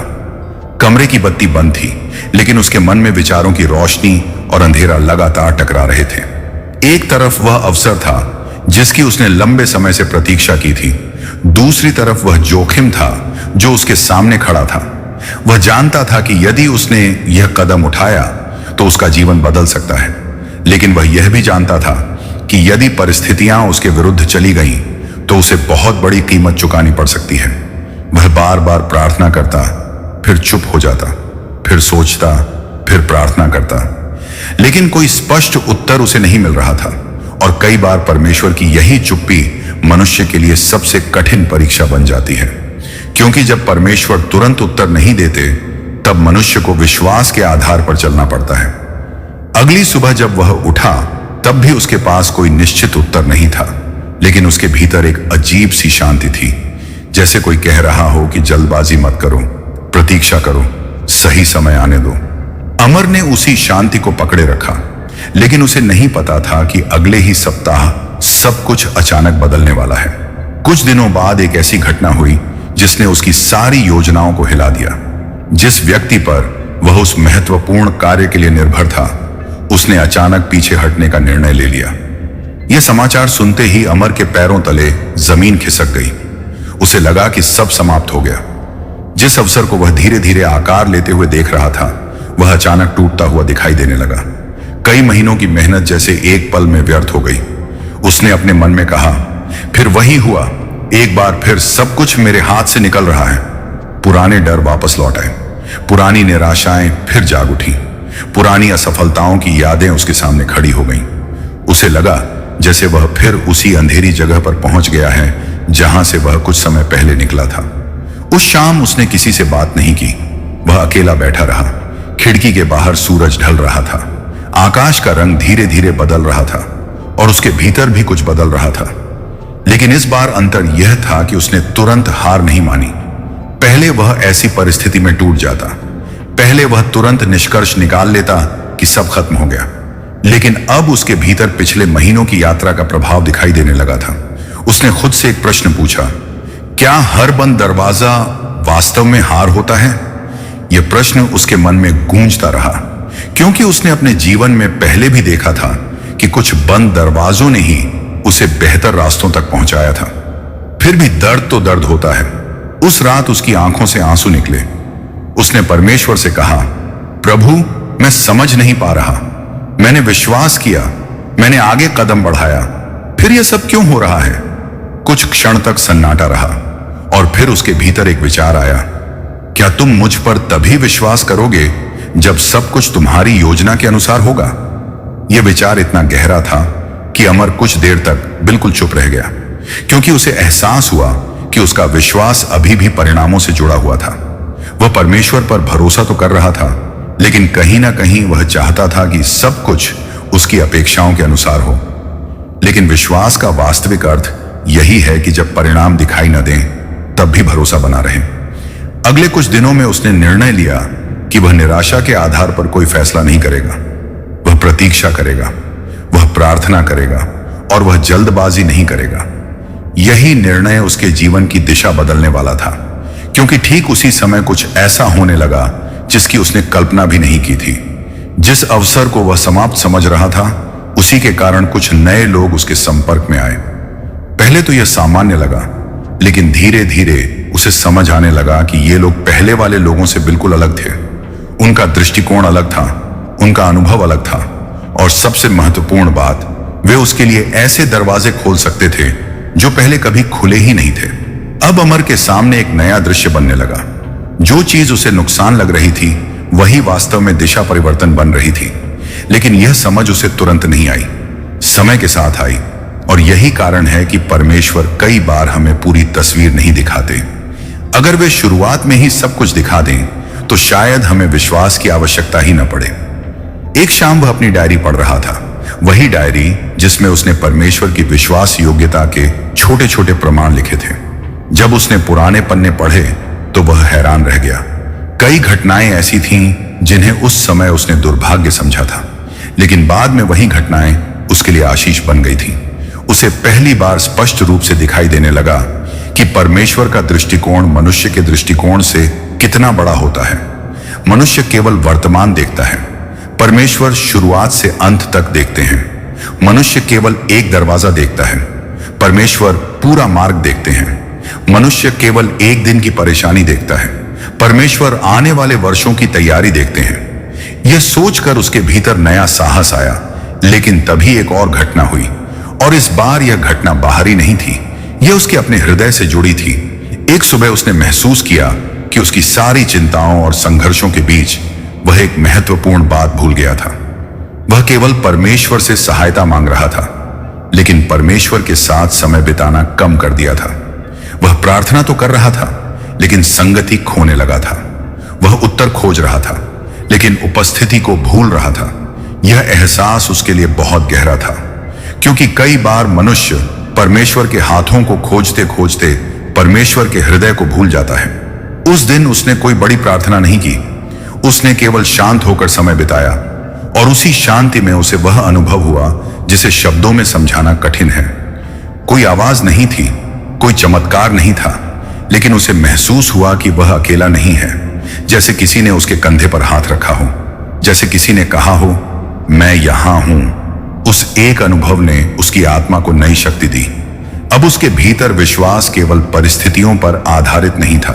कमरे की बत्ती बंद थी, लेकिन उसके मन में विचारों की रोशनी और अंधेरा लगातार टकरा रहे थे। एक तरफ वह अवसर था जिसकी उसने लंबे समय से प्रतीक्षा की थी, दूसरी तरफ वह जोखिम था जो उसके सामने खड़ा था। वह जानता था कि यदि उसने यह कदम उठाया तो उसका जीवन बदल सकता है, लेकिन वह यह भी जानता था कि यदि परिस्थितियां उसके विरुद्ध चली गईं तो उसे बहुत बड़ी कीमत चुकानी पड़ सकती है। वह बार बार प्रार्थना करता, फिर चुप हो जाता, फिर सोचता, फिर प्रार्थना करता, लेकिन कोई स्पष्ट उत्तर उसे नहीं मिल रहा था। और कई बार परमेश्वर की यही चुप्पी मनुष्य के लिए सबसे कठिन परीक्षा बन जाती है, क्योंकि जब परमेश्वर तुरंत उत्तर नहीं देते तब मनुष्य को विश्वास के आधार पर चलना पड़ता है। अगली सुबह जब वह उठा तब भी उसके पास कोई निश्चित उत्तर नहीं था, लेकिन उसके भीतर एक अजीब सी शांति थी, जैसे कोई कह रहा हो कि जल्दबाजी मत करो, प्रतीक्षा करो, सही समय आने दो। अमर ने उसी शांति को पकड़े रखा, लेकिन उसे नहीं पता था कि अगले ही सप्ताह सब कुछ अचानक बदलने वाला है। कुछ दिनों बाद एक ऐसी घटना हुई जिसने उसकी सारी योजनाओं को हिला दिया। जिस व्यक्ति पर वह उस महत्वपूर्ण कार्य के लिए निर्भर था, उसने अचानक पीछे हटने का निर्णय ले लिया। यह समाचार सुनते ही अमर के पैरों तले जमीन खिसक गई। उसे लगा कि सब समाप्त हो गया। जिस अवसर को वह धीरे धीरे आकार लेते हुए देख रहा था, वह अचानक टूटता हुआ दिखाई देने लगा। कई महीनों की मेहनत जैसे एक पल में व्यर्थ हो गई। उसने अपने मन में कहा, फिर वही हुआ, एक बार फिर सब कुछ मेरे हाथ से निकल रहा है। पुराने डर वापस लौट आए, पुरानी निराशाएं फिर जाग उठी, पुरानी असफलताओं की यादें उसके सामने खड़ी हो गईं। उसे लगा जैसे वह फिर उसी अंधेरी जगह पर पहुंच गया है जहां से वह कुछ समय पहले निकला था। उस शाम उसने किसी से बात नहीं की। वह अकेला बैठा रहा। खिड़की के बाहर सूरज ढल रहा था, आकाश का रंग धीरे धीरे बदल रहा था और उसके भीतर भी कुछ बदल रहा था। लेकिन इस बार अंतर यह था कि उसने तुरंत हार नहीं मानी। पहले वह ऐसी परिस्थिति में टूट जाता, पहले वह तुरंत निष्कर्ष निकाल लेता कि सब खत्म हो गया। लेकिन अब उसके भीतर पिछले महीनों की यात्रा का प्रभाव दिखाई देने लगा था। उसने खुद से एक प्रश्न पूछा, क्या हर बंद दरवाजा वास्तव में हार होता है? यह प्रश्न उसके मन में गूंजता रहा, क्योंकि उसने अपने जीवन में पहले भी देखा था कि कुछ बंद दरवाजों ने ही उसे बेहतर रास्तों तक पहुंचाया था। फिर भी दर्द तो दर्द होता है। उस रात उसकी आंखों से आंसू निकले। उसने परमेश्वर से कहा, प्रभु, मैं समझ नहीं पा रहा। मैंने विश्वास किया, मैंने आगे कदम बढ़ाया, फिर यह सब क्यों हो रहा है? कुछ क्षण तक सन्नाटा रहा और फिर उसके भीतर एक विचार आया, क्या तुम मुझ पर तभी विश्वास करोगे जब सब कुछ तुम्हारी योजना के अनुसार होगा? यह विचार इतना गहरा था कि अमर कुछ देर तक बिल्कुल चुप रह गया, क्योंकि उसे एहसास हुआ कि उसका विश्वास अभी भी परिणामों से जुड़ा हुआ था। वह परमेश्वर पर भरोसा तो कर रहा था, लेकिन कहीं ना कहीं वह चाहता था कि सब कुछ उसकी अपेक्षाओं के अनुसार हो। लेकिन विश्वास का वास्तविक अर्थ यही है कि जब परिणाम दिखाई न दें तब भी भरोसा बना रहे। अगले कुछ दिनों में उसने निर्णय लिया कि वह निराशा के आधार पर कोई फैसला नहीं करेगा। वह प्रतीक्षा करेगा, वह प्रार्थना करेगा और वह जल्दबाजी नहीं करेगा। यही निर्णय उसके जीवन की दिशा बदलने वाला था, क्योंकि ठीक उसी समय कुछ ऐसा होने लगा जिसकी उसने कल्पना भी नहीं की थी। जिस अवसर को वह समाप्त समझ रहा था, उसी के कारण कुछ नए लोग उसके संपर्क में आए। पहले तो यह सामान्य लगा, लेकिन धीरे धीरे उसे समझ आने लगा कि ये लोग पहले वाले लोगों से बिल्कुल अलग थे। उनका दृष्टिकोण अलग था, उनका अनुभव अलग था, और सबसे महत्वपूर्ण बात, वे उसके लिए ऐसे दरवाजे खोल सकते थे जो पहले कभी खुले ही नहीं थे। अब अमर के सामने एक नया दृश्य बनने लगा। जो चीज उसे नुकसान लग रही थी, वही वास्तव में दिशा परिवर्तन बन रही थी। लेकिन यह समझ उसे तुरंत नहीं आई, समय के साथ आई। और यही कारण है कि परमेश्वर कई बार हमें पूरी तस्वीर नहीं दिखाते। अगर वे शुरुआत में ही सब कुछ दिखा दें तो शायद हमें विश्वास की आवश्यकता ही न पड़े। एक शाम वह अपनी डायरी पढ़ रहा था, वही डायरी जिसमें उसने परमेश्वर की विश्वास योग्यता के छोटे छोटे प्रमाण लिखे थे। जब उसने पुराने पन्ने पढ़े तो वह हैरान रह गया। कई घटनाएं ऐसी थीं जिन्हें उस समय उसने दुर्भाग्य समझा था, लेकिन बाद में वही घटनाएं उसके लिए आशीष बन गई थी। उसे पहली बार स्पष्ट रूप से दिखाई देने लगा कि परमेश्वर का दृष्टिकोण मनुष्य के दृष्टिकोण से कितना बड़ा होता है। मनुष्य केवल वर्तमान देखता है, परमेश्वर शुरुआत से अंत तक देखते हैं। मनुष्य केवल एक दरवाजा देखता है, परमेश्वर पूरा मार्ग देखते हैं। मनुष्य केवल एक दिन की परेशानी देखता है, परमेश्वर आने वाले वर्षों की तैयारी देखते हैं। यह सोचकर उसके भीतर नया साहस आया, लेकिन तभी एक और घटना हुई, और इस बार यह घटना बाहरी नहीं थी, यह उसके अपने हृदय से जुड़ी थी। एक सुबह उसने महसूस किया कि उसकी सारी चिंताओं और संघर्षों के बीच वह एक महत्वपूर्ण बात भूल गया था। वह केवल परमेश्वर से सहायता मांग रहा था, लेकिन परमेश्वर के साथ समय बिताना कम कर दिया था। वह प्रार्थना तो कर रहा था, लेकिन संगति खोने लगा था। वह उत्तर खोज रहा था, लेकिन उपस्थिति को भूल रहा था। यह एहसास उसके लिए बहुत गहरा था, क्योंकि कई बार मनुष्य परमेश्वर के हाथों को खोजते खोजते परमेश्वर के हृदय को भूल जाता है। उस दिन उसने कोई बड़ी प्रार्थना नहीं की। उसने केवल शांत होकर समय बिताया, और उसी शांति में उसे वह अनुभव हुआ जिसे शब्दों में समझाना कठिन है। कोई आवाज नहीं थी, कोई चमत्कार नहीं था, लेकिन उसे महसूस हुआ कि वह अकेला नहीं है। जैसे किसी ने उसके कंधे पर हाथ रखा हो, जैसे किसी ने कहा हो, मैं यहां हूं। उस एक अनुभव ने उसकी आत्मा को नई शक्ति दी। अब उसके भीतर विश्वास केवल परिस्थितियों पर आधारित नहीं था,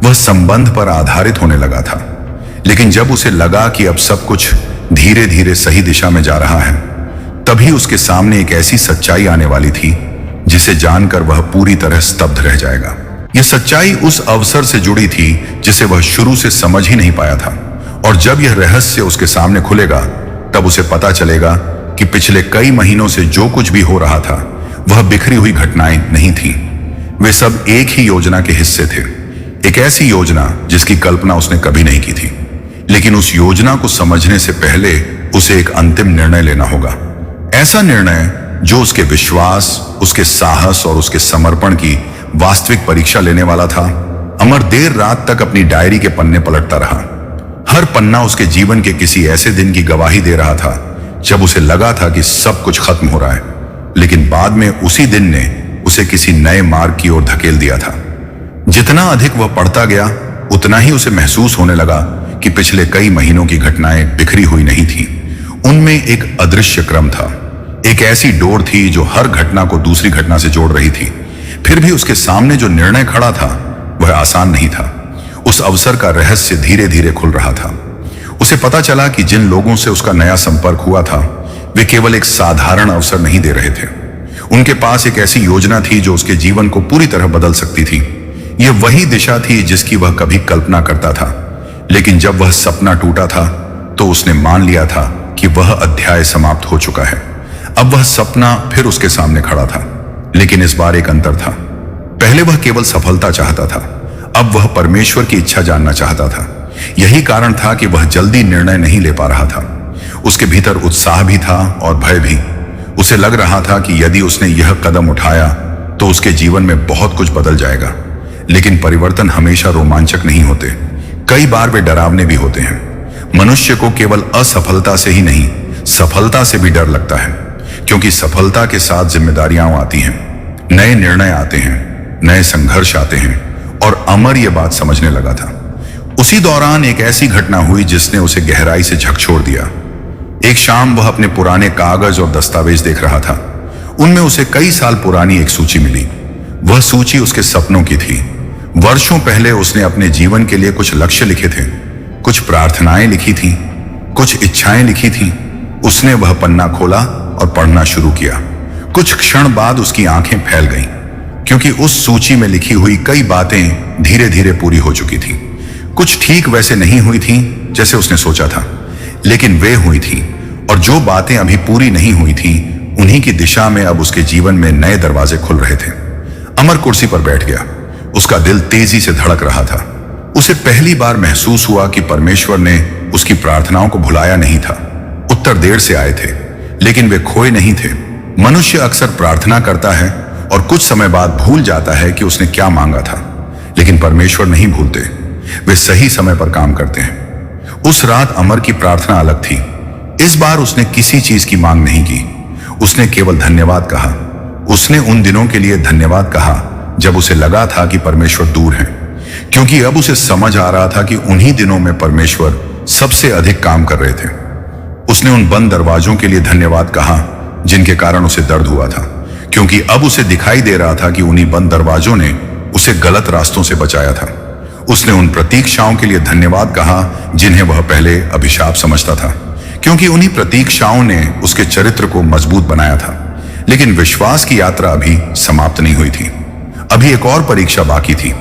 वह संबंध पर आधारित होने लगा था। लेकिन जब उसे लगा कि अब सब कुछ धीरे धीरे सही दिशा में जा रहा है, तभी उसके सामने एक ऐसी सच्चाई आने वाली थी जिसे जानकर वह पूरी तरह स्तब्ध रह जाएगा। यह सच्चाई उस अवसर से जुड़ी थी जिसे वह शुरू से समझ ही नहीं पाया था, और जब यह रहस्य उसके सामने खुलेगा, तब उसे पता चलेगा कि पिछले कई महीनों से जो कुछ भी हो रहा था वह बिखरी हुई घटनाएं नहीं थी। वे सब एक ही योजना के हिस्से थे, एक ऐसी योजना जिसकी कल्पना उसने कभी नहीं की थी। लेकिन उस योजना को समझने से पहले उसे एक अंतिम निर्णय लेना होगा, ऐसा निर्णय जो उसके विश्वास, उसके साहस और उसके समर्पण की वास्तविक परीक्षा लेने वाला था। अमर देर रात तक अपनी डायरी के पन्ने पलटता रहा। हर पन्ना उसके जीवन के किसी ऐसे दिन की गवाही दे रहा था जब उसे लगा था कि सब कुछ खत्म हो रहा है, लेकिन बाद में उसी दिन ने उसे किसी नए मार्ग की ओर धकेल दिया था। जितना अधिक वह पढ़ता गया, उतना ही उसे महसूस होने लगा कि पिछले कई महीनों की घटनाएं बिखरी हुई नहीं थी। उनमें एक अदृश्य क्रम था, एक ऐसी डोर थी जो हर घटना को दूसरी घटना से जोड़ रही थी। फिर भी उसके सामने जो निर्णय खड़ा था वह आसान नहीं था। उस अवसर का रहस्य धीरे धीरे खुल रहा था। उसे पता चला कि जिन लोगों से उसका नया संपर्क हुआ था, वे केवल एक साधारण अवसर नहीं दे रहे थे। उनके पास एक ऐसी योजना थी जो उसके जीवन को पूरी तरह बदल सकती थी। यह वही दिशा थी जिसकी वह कभी कल्पना करता था, लेकिन जब वह सपना टूटा था तो उसने मान लिया था कि वह अध्याय समाप्त हो चुका है। अब वह सपना फिर उसके सामने खड़ा था, लेकिन इस बार एक अंतर था। पहले वह केवल सफलता चाहता था, अब वह परमेश्वर की इच्छा जानना चाहता था। यही कारण था कि वह जल्दी निर्णय नहीं ले पा रहा था। उसके भीतर उत्साह भी था और भय भी। उसे लग रहा था कि यदि उसने यह कदम उठाया तो उसके जीवन में बहुत कुछ बदल जाएगा। लेकिन परिवर्तन हमेशा रोमांचक नहीं होते, कई बार वे डरावने भी होते हैं। मनुष्य को केवल असफलता से ही नहीं, सफलता से भी डर लगता है, क्योंकि सफलता के साथ जिम्मेदारियां आती हैं, नए निर्णय आते हैं, नए संघर्ष आते हैं। और अमर यह बात समझने लगा था। उसी दौरान एक ऐसी घटना हुई जिसने उसे गहराई से झकझोर दिया। एक शाम वह अपने पुराने कागज और दस्तावेज देख रहा था। उनमें उसे कई साल पुरानी एक सूची मिली। वह सूची उसके सपनों की थी। वर्षों पहले उसने अपने जीवन के लिए कुछ लक्ष्य लिखे थे, कुछ प्रार्थनाएं लिखी थी, कुछ इच्छाएं लिखी थी। उसने वह पन्ना खोला और पढ़ना शुरू किया। कुछ क्षण बाद उसकी आंखें फैल गईं, क्योंकि उस सूची में लिखी हुई कई बातें धीरे धीरे पूरी हो चुकी थी। कुछ ठीक वैसे नहीं हुई थी जैसे उसने सोचा था, लेकिन वे हुई थी। और जो बातें अभी पूरी नहीं हुई थी, उन्हीं की दिशा में अब उसके जीवन में नए दरवाजे खुल रहे थे। अमर कुर्सी पर बैठ गया। उसका दिल तेजी से धड़क रहा था। उसे पहली बार महसूस हुआ कि परमेश्वर ने उसकी प्रार्थनाओं को भुलाया नहीं था। उत्तर देर से आए थे, लेकिन वे खोए नहीं थे। मनुष्य अक्सर प्रार्थना करता है और कुछ समय बाद भूल जाता है कि उसने क्या मांगा था, लेकिन परमेश्वर नहीं भूलते। वे सही समय पर काम करते हैं। उस रात अमर की प्रार्थना अलग थी। इस बार उसने किसी चीज की मांग नहीं की। उसने केवल धन्यवाद कहा। उसने उन दिनों के लिए धन्यवाद कहा जब उसे लगा था कि परमेश्वर दूर है, क्योंकि अब उसे समझ आ रहा था कि उन्हीं दिनों में परमेश्वर सबसे अधिक काम कर रहे थे। उसने उन बंद दरवाजों के लिए धन्यवाद कहा जिनके कारण उसे दर्द हुआ था, क्योंकि अब उसे दिखाई दे रहा था कि उन्हीं बंद दरवाजों ने उसे गलत रास्तों से बचाया था। उसने उन प्रतीक्षाओं के लिए धन्यवाद कहा जिन्हें वह पहले अभिशाप समझता था, क्योंकि उन्हीं प्रतीक्षाओं ने उसके चरित्र को मजबूत बनाया था। लेकिन विश्वास की यात्रा अभी समाप्त नहीं हुई थी। अभी एक और परीक्षा बाकी थी,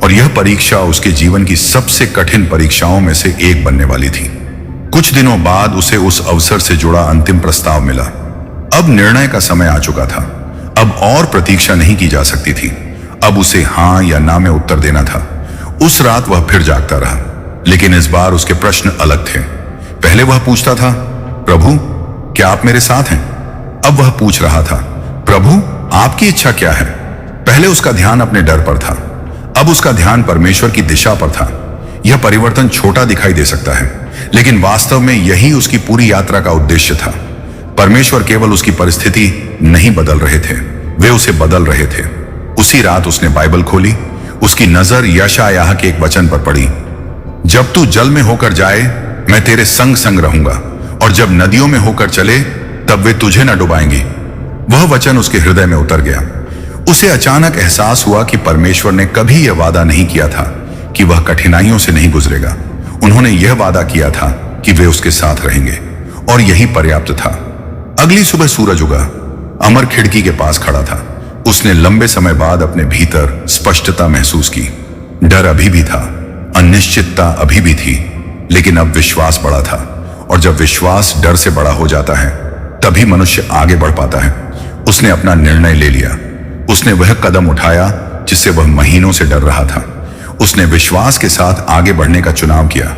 और यह परीक्षा उसके जीवन की सबसे कठिन परीक्षाओं में से एक बनने वाली थी। कुछ दिनों बाद उसे उस अवसर से जुड़ा अंतिम प्रस्ताव मिला। अब निर्णय का समय आ चुका था। अब और प्रतीक्षा नहीं की जा सकती थी। अब उसे हां या ना में उत्तर देना था। उस रात वह फिर जागता रहा, लेकिन इस बार उसके प्रश्न अलग थे। पहले वह पूछता था, प्रभु क्या आप मेरे साथ हैं? अब वह पूछ रहा था, प्रभु आपकी इच्छा क्या है? पहले उसका ध्यान अपने डर पर था, अब उसका ध्यान परमेश्वर की दिशा पर था। यह परिवर्तन छोटा दिखाई दे सकता है, लेकिन वास्तव में यही उसकी पूरी यात्रा का उद्देश्य था। परमेश्वर केवल उसकी परिस्थिति नहीं बदल रहे थे, वे उसे बदल रहे थे। उसी रात उसने बाइबल खोली। उसकी नजर यशायाह के एक वचन पर पड़ी, जब तू जल में होकर जाए मैं तेरे संग संग रहूंगा, और जब नदियों में होकर चले तब वे तुझे न डुबाएंगी। वह वचन उसके हृदय में उतर गया। उसे अचानक एहसास हुआ कि परमेश्वर ने कभी यह वादा नहीं किया था कि वह कठिनाइयों से नहीं गुजरेगा। उन्होंने यह वादा किया था कि वे उसके साथ रहेंगे, और यही पर्याप्त था। अगली सुबह सूरज उगा। अमर खिड़की के पास खड़ा था। उसने लंबे समय बाद अपने भीतर स्पष्टता महसूस की। डर अभी भी था, अनिश्चितता अभी भी थी, लेकिन अब विश्वास बड़ा था। और जब विश्वास डर से बड़ा हो जाता है तभी मनुष्य आगे बढ़ पाता है। उसने अपना निर्णय ले लिया। उसने वह कदम उठाया जिससे वह महीनों से डर रहा था। उसने विश्वास के साथ आगे बढ़ने का चुनाव किया।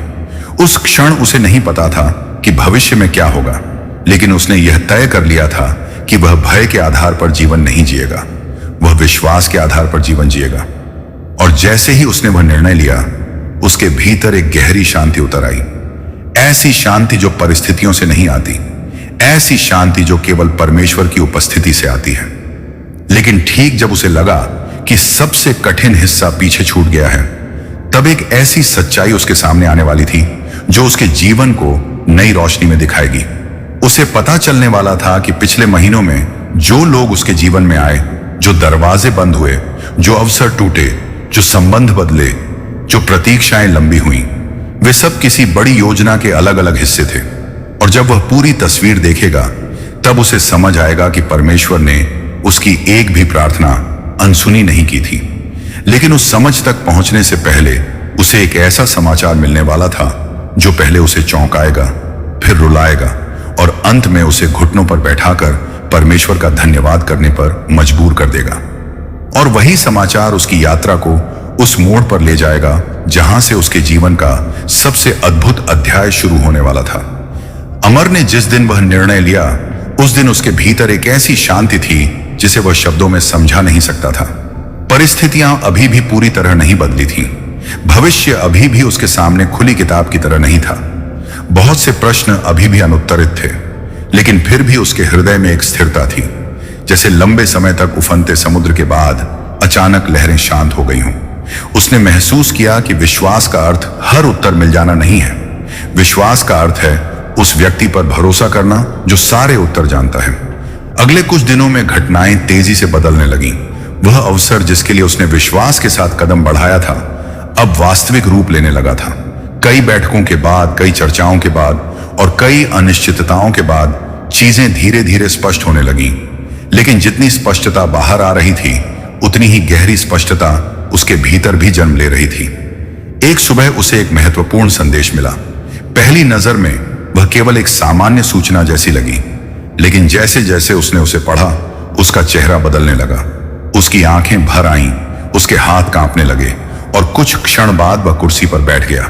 उस क्षण उसे नहीं पता था कि भविष्य में क्या होगा, लेकिन उसने यह तय कर लिया था कि वह भय के आधार पर जीवन नहीं जिएगा, वह विश्वास के आधार पर जीवन जिएगा। और जैसे ही उसने वह निर्णय लिया, उसके भीतर एक गहरी शांति उतर आई। ऐसी शांति जो परिस्थितियों से नहीं आती, ऐसी शांति जो केवल परमेश्वर की उपस्थिति से आती है। लेकिन ठीक जब उसे लगा कि सबसे कठिन हिस्सा पीछे छूट गया है, तब एक ऐसी सच्चाई उसके सामने आने वाली थी जो उसके जीवन को नई रोशनी में दिखाएगी। उसे पता चलने वाला था कि पिछले महीनों में जो लोग उसके जीवन में आए, जो दरवाजे बंद हुए, जो अवसर टूटे, जो संबंध बदले, जो प्रतीक्षाएं लंबी हुई, वे सब किसी बड़ी योजना के अलग अलग हिस्से थे। और जब वह पूरी तस्वीर देखेगा तब उसे समझ आएगा कि परमेश्वर ने उसकी एक भी प्रार्थना अनसुनी नहीं की थी। लेकिन उस समझ तक पहुंचने से पहले उसे एक ऐसा समाचार मिलने वाला था जो पहले उसे चौंकाएगा, फिर रुलाएगा, और अंत में उसे घुटनों पर बैठाकर परमेश्वर का धन्यवाद करने पर मजबूर कर देगा। और वही समाचार उसकी यात्रा को उस मोड़ पर ले जाएगा जहां से उसके जीवन का सबसे अद्भुत अध्याय शुरू होने वाला था। अमर ने जिस दिन वह निर्णय लिया, उस दिन उसके भीतर एक ऐसी शांति थी जिसे वह शब्दों में समझा नहीं सकता था। परिस्थितियां अभी भी पूरी तरह नहीं बदली थीं। भविष्य अभी भी उसके सामने खुली किताब की तरह नहीं था। बहुत से प्रश्न अभी भी अनुत्तरित थे, लेकिन फिर भी उसके हृदय में एक स्थिरता थी, जैसे लंबे समय तक उफनते समुद्र के बाद अचानक लहरें शांत हो गई हों। उसने महसूस किया कि विश्वास का अर्थ हर उत्तर मिल जाना नहीं है। विश्वास का अर्थ है उस व्यक्ति पर भरोसा करना जो सारे उत्तर जानता है। अगले कुछ दिनों में घटनाएं तेजी से बदलने लगीं। वह अवसर जिसके लिए उसने विश्वास के साथ कदम बढ़ाया था, अब वास्तविक रूप लेने लगा था। कई बैठकों के बाद, कई चर्चाओं के बाद और कई अनिश्चितताओं के बाद चीजें धीरे धीरे स्पष्ट होने लगीं। लेकिन जितनी स्पष्टता बाहर आ रही थी, उतनी ही गहरी स्पष्टता उसके भीतर भी जन्म ले रही थी। एक सुबह उसे एक महत्वपूर्ण संदेश मिला। पहली नजर में वह केवल एक सामान्य सूचना जैसी लगी, लेकिन जैसे जैसे उसने उसे पढ़ा, उसका चेहरा बदलने लगा। उसकी आंखें भर आईं, उसके हाथ कांपने लगे, और कुछ क्षण बाद वह कुर्सी पर बैठ गया,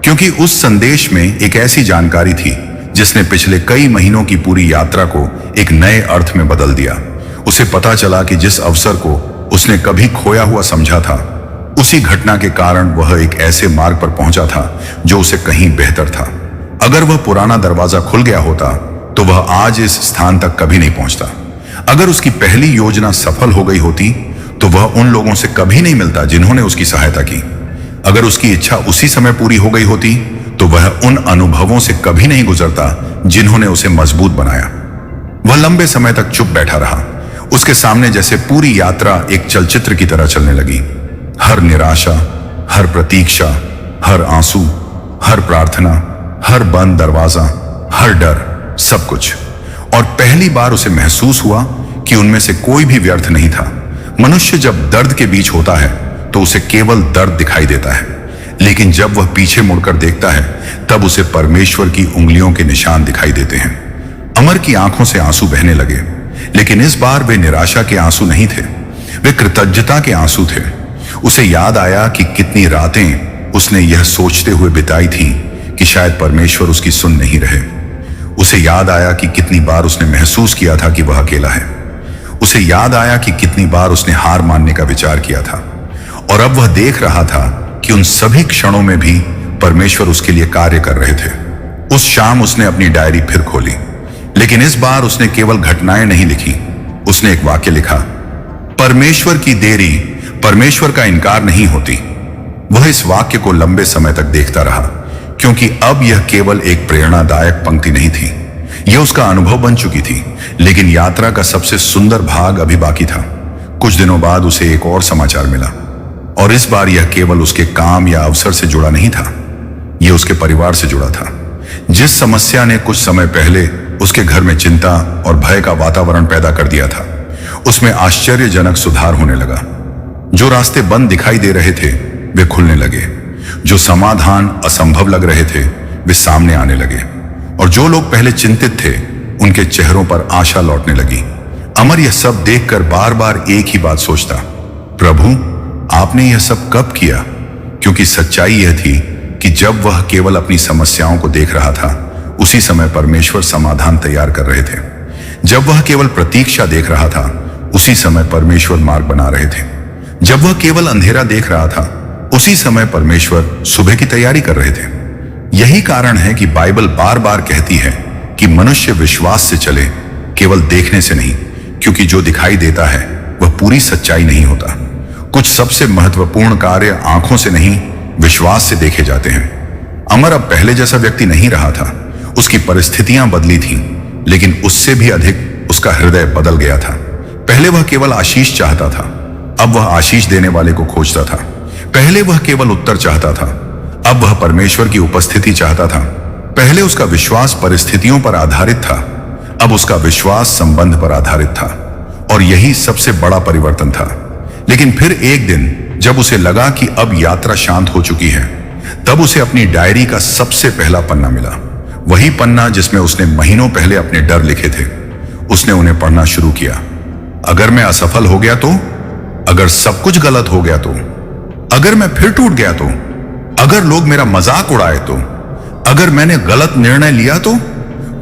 क्योंकि उस संदेश में एक ऐसी जानकारी थी जिसने पिछले कई महीनों की पूरी यात्रा को एक नए अर्थ में बदल दिया। उसे पता चला कि जिस अवसर को उसने कभी खोया हुआ समझा था, उसी घटना के कारण वह एक ऐसे मार्ग पर पहुंचा था जो उसे कहीं बेहतर था। अगर वह पुराना दरवाजा खुल गया होता तो वह आज इस स्थान तक कभी नहीं पहुंचता। अगर उसकी पहली योजना सफल हो गई होती तो वह उन लोगों से कभी नहीं मिलता जिन्होंने उसकी सहायता की। अगर उसकी इच्छा उसी समय पूरी हो गई होती तो वह उन अनुभवों से कभी नहीं गुजरता जिन्होंने उसे मजबूत बनाया। वह लंबे समय तक चुप बैठा रहा। उसके सामने जैसे पूरी यात्रा एक चलचित्र की तरह चलने लगी। हर निराशा, हर प्रतीक्षा, हर आंसू, हर प्रार्थना, हर बंद दरवाजा, हर डर, सब कुछ। और पहली बार उसे महसूस हुआ कि उनमें से कोई भी व्यर्थ नहीं था। मनुष्य जब दर्द के बीच होता है तो उसे केवल दर्द दिखाई देता है, लेकिन जब वह पीछे मुड़कर देखता है तब उसे परमेश्वर की उंगलियों के निशान दिखाई देते हैं। अमर की आंखों से आंसू बहने लगे, लेकिन इस बार वे निराशा के आंसू नहीं थे, वे कृतज्ञता के आंसू थे। उसे याद आया कि कितनी रातें उसने यह सोचते हुए बिताई थी कि शायद परमेश्वर उसकी सुन नहीं रहे। उसे याद आया कि कितनी बार उसने महसूस किया था कि वह अकेला है। उसे याद आया कि कितनी बार उसने हार मानने का विचार किया था, और अब वह देख रहा था कि उन सभी क्षणों में भी परमेश्वर उसके लिए कार्य कर रहे थे। उस शाम उसने अपनी डायरी फिर खोली, लेकिन इस बार उसने केवल घटनाएं नहीं लिखी, उसने एक वाक्य लिखा, परमेश्वर की देरी परमेश्वर का इनकार नहीं होती। वह इस वाक्य को लंबे समय तक देखता रहा, क्योंकि अब यह केवल एक प्रेरणादायक पंक्ति नहीं थी, यह उसका अनुभव बन चुकी थी। लेकिन यात्रा का सबसे सुंदर भाग अभी बाकी था। कुछ दिनों बाद उसे एक और समाचार मिला, और इस बार यह केवल उसके काम या अवसर से जुड़ा नहीं था, यह उसके परिवार से जुड़ा था। जिस समस्या ने कुछ समय पहले उसके घर में चिंता और भय का वातावरण पैदा कर दिया था, उसमें आश्चर्यजनक सुधार होने लगा। जो रास्ते बंद दिखाई दे रहे थे वे खुलने लगे, जो समाधान असंभव लग रहे थे वे सामने आने लगे, और जो लोग पहले चिंतित थे उनके चेहरों पर आशा लौटने लगी। अमर यह सब देखकर बार बार एक ही बात सोचता, प्रभु आपने यह सब कब किया? क्योंकि सच्चाई यह थी कि जब वह केवल अपनी समस्याओं को देख रहा था, उसी समय परमेश्वर समाधान तैयार कर रहे थे। जब वह केवल प्रतीक्षा देख रहा था, उसी समय परमेश्वर मार्ग बना रहे थे। जब वह केवल अंधेरा देख रहा था, उसी समय परमेश्वर सुबह की तैयारी कर रहे थे। यही कारण है कि बाइबल बार बार कहती है कि मनुष्य विश्वास से चले, केवल देखने से नहीं, क्योंकि जो दिखाई देता है वह पूरी सच्चाई नहीं होता। कुछ सबसे महत्वपूर्ण कार्य आंखों से नहीं, विश्वास से देखे जाते हैं। अमर अब पहले जैसा व्यक्ति नहीं रहा था। उसकी परिस्थितियां बदली थीं, लेकिन उससे भी अधिक उसका हृदय बदल गया था। पहले वह केवल आशीष चाहता था, अब वह आशीष देने वाले को खोजता था। पहले वह केवल उत्तर चाहता था, अब वह परमेश्वर की उपस्थिति चाहता था। पहले उसका विश्वास परिस्थितियों पर आधारित था, अब उसका विश्वास संबंध पर आधारित था, और यही सबसे बड़ा परिवर्तन था। लेकिन फिर एक दिन जब उसे लगा कि अब यात्रा शांत हो चुकी है, तब उसे अपनी डायरी का सबसे पहला पन्ना मिला। वही पन्ना जिसमें उसने महीनों पहले अपने डर लिखे थे। उसने उन्हें पढ़ना शुरू किया। अगर मैं असफल हो गया तो, अगर सब कुछ गलत हो गया तो, अगर मैं फिर टूट गया तो, अगर लोग मेरा मजाक उड़ाए तो, अगर मैंने गलत निर्णय लिया तो।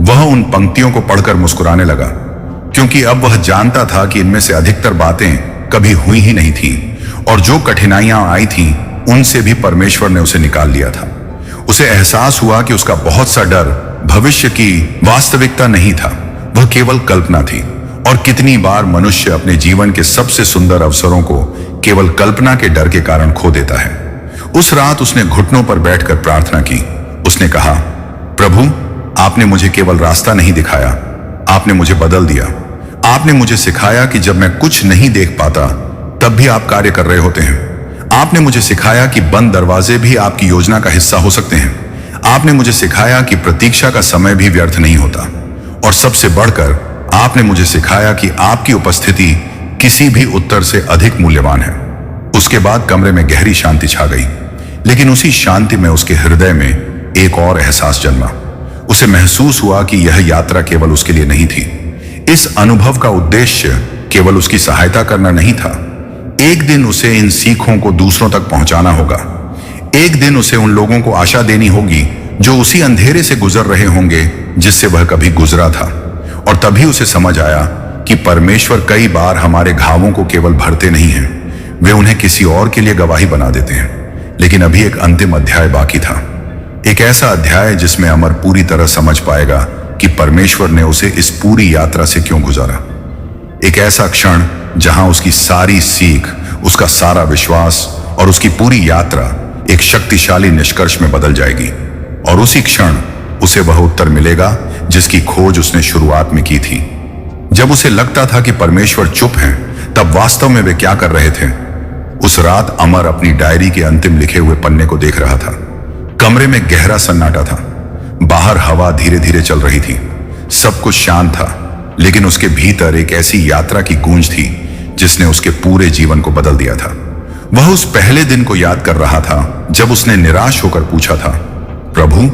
वह उन पंक्तियों को पढ़कर मुस्कुराने लगा, क्योंकि अब वह जानता था कि इनमें से अधिकतर बातें कभी हुई ही नहीं थी, और जो कठिनाइयां आई थीं उनसे भी परमेश्वर ने उसे निकाल लिया था। उसे एहसास हुआ कि उसका बहुत सा डर भविष्य की वास्तविकता नहीं था, वह केवल कल्पना थी। और कितनी बार मनुष्य अपने जीवन के सबसे सुंदर अवसरों को केवल कल्पना के डर के कारण खो देता है। उस रात उसने घुटनों पर बैठकर प्रार्थना की। उसने कहा, प्रभु आपने मुझे केवल रास्ता नहीं दिखाया, आपने मुझे बदल दिया। आपने मुझे सिखाया कि जब मैं कुछ नहीं देख पाता तब भी आप कार्य कर रहे होते हैं। आपने मुझे सिखाया कि बंद दरवाजे भी आपकी योजना का हिस्सा हो सकते हैं। आपने मुझे सिखाया कि प्रतीक्षा का समय भी व्यर्थ नहीं होता, और सबसे बढ़कर आपने मुझे सिखाया कि आपकी उपस्थिति किसी भी उत्तर से अधिक मूल्यवान है। उसके बाद कमरे में गहरी शांति छा गई, लेकिन उसी शांति में उसके हृदय में एक और एहसास जन्मा। उसे महसूस हुआ कि यह यात्रा केवल उसके लिए नहीं थी। इस अनुभव का उद्देश्य केवल उसकी सहायता करना नहीं था। एक दिन उसे इन सीखों को दूसरों तक पहुंचाना होगा। एक दिन उसे उन लोगों को आशा देनी होगी जो उसी अंधेरे से गुजर रहे होंगे जिससे वह कभी गुजरा था। और तभी उसे समझ आया कि परमेश्वर कई बार हमारे घावों को केवल भरते नहीं हैं, वे उन्हें किसी और के लिए गवाही बना देते हैं। लेकिन अभी एक अंतिम अध्याय बाकी था, एक ऐसा अध्याय जिसमें अमर पूरी तरह समझ पाएगा कि परमेश्वर ने उसे इस पूरी यात्रा से क्यों गुजारा। एक ऐसा क्षण जहां उसकी सारी सीख, उसका सारा विश्वास और उसकी पूरी यात्रा एक शक्तिशाली निष्कर्ष में बदल जाएगी। और उसी क्षण उसे वह उत्तर मिलेगा जिसकी खोज उसने शुरुआत में की थी। जब उसे लगता था कि परमेश्वर चुप हैं, तब वास्तव में वे क्या कर रहे थे। उस रात अमर अपनी डायरी के अंतिम लिखे हुए पन्ने को देख रहा था। कमरे में गहरा सन्नाटा था, बाहर हवा धीरे धीरे चल रही थी, सब कुछ शांत था, लेकिन उसके भीतर एक ऐसी यात्रा की गूंज थी जिसने उसके पूरे जीवन को बदल दिया था। वह उस पहले दिन को याद कर रहा था जब उसने निराश होकर पूछा था, प्रभु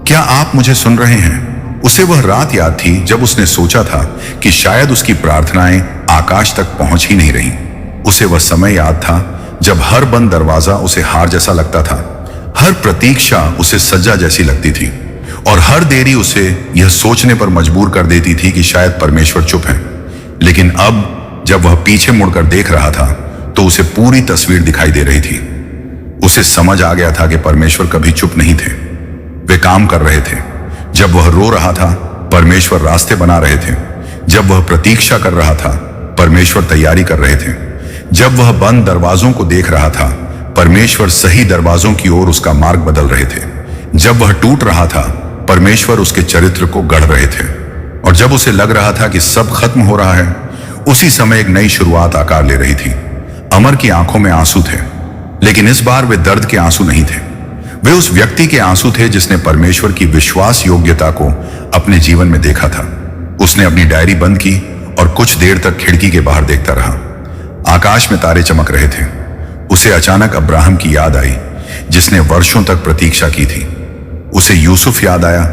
क्या आप मुझे सुन रहे हैं? उसे वह रात याद थी जब उसने सोचा था कि शायद उसकी प्रार्थनाएं आकाश तक पहुंच ही नहीं रही। उसे वह समय याद था जब हर बंद दरवाजा उसे हार जैसा लगता था, हर प्रतीक्षा उसे सज्जा जैसी लगती थी और हर देरी उसे यह सोचने पर मजबूर कर देती थी कि शायद परमेश्वर चुप है। लेकिन अब जब वह पीछे मुड़कर देख रहा था तो उसे पूरी तस्वीर दिखाई दे रही थी। उसे समझ आ गया था कि परमेश्वर कभी चुप नहीं थे, वे काम कर रहे थे। जब वह रो रहा था, परमेश्वर रास्ते बना रहे थे। जब वह प्रतीक्षा कर रहा था, परमेश्वर तैयारी कर रहे थे। जब वह बंद दरवाजों को देख रहा था, परमेश्वर सही दरवाजों की ओर उसका मार्ग बदल रहे थे। जब वह टूट रहा था, परमेश्वर उसके चरित्र को गढ़ रहे थे। और जब उसे लग रहा था कि सब खत्म हो रहा है, उसी समय एक नई शुरुआत आकार ले रही थी। अमर की आंखों में आंसू थे, लेकिन इस बार वे दर्द के आंसू नहीं थे। वे उस व्यक्ति के आंसू थे जिसने परमेश्वर की विश्वास योग्यता को अपने जीवन में देखा था। उसने अपनी डायरी बंद की और कुछ देर तक खिड़की के बाहर देखता रहा। आकाश में तारे चमक रहे थे। उसे अचानक अब्राहम की याद आई, जिसने वर्षों तक प्रतीक्षा की थी। उसे यूसुफ याद आया,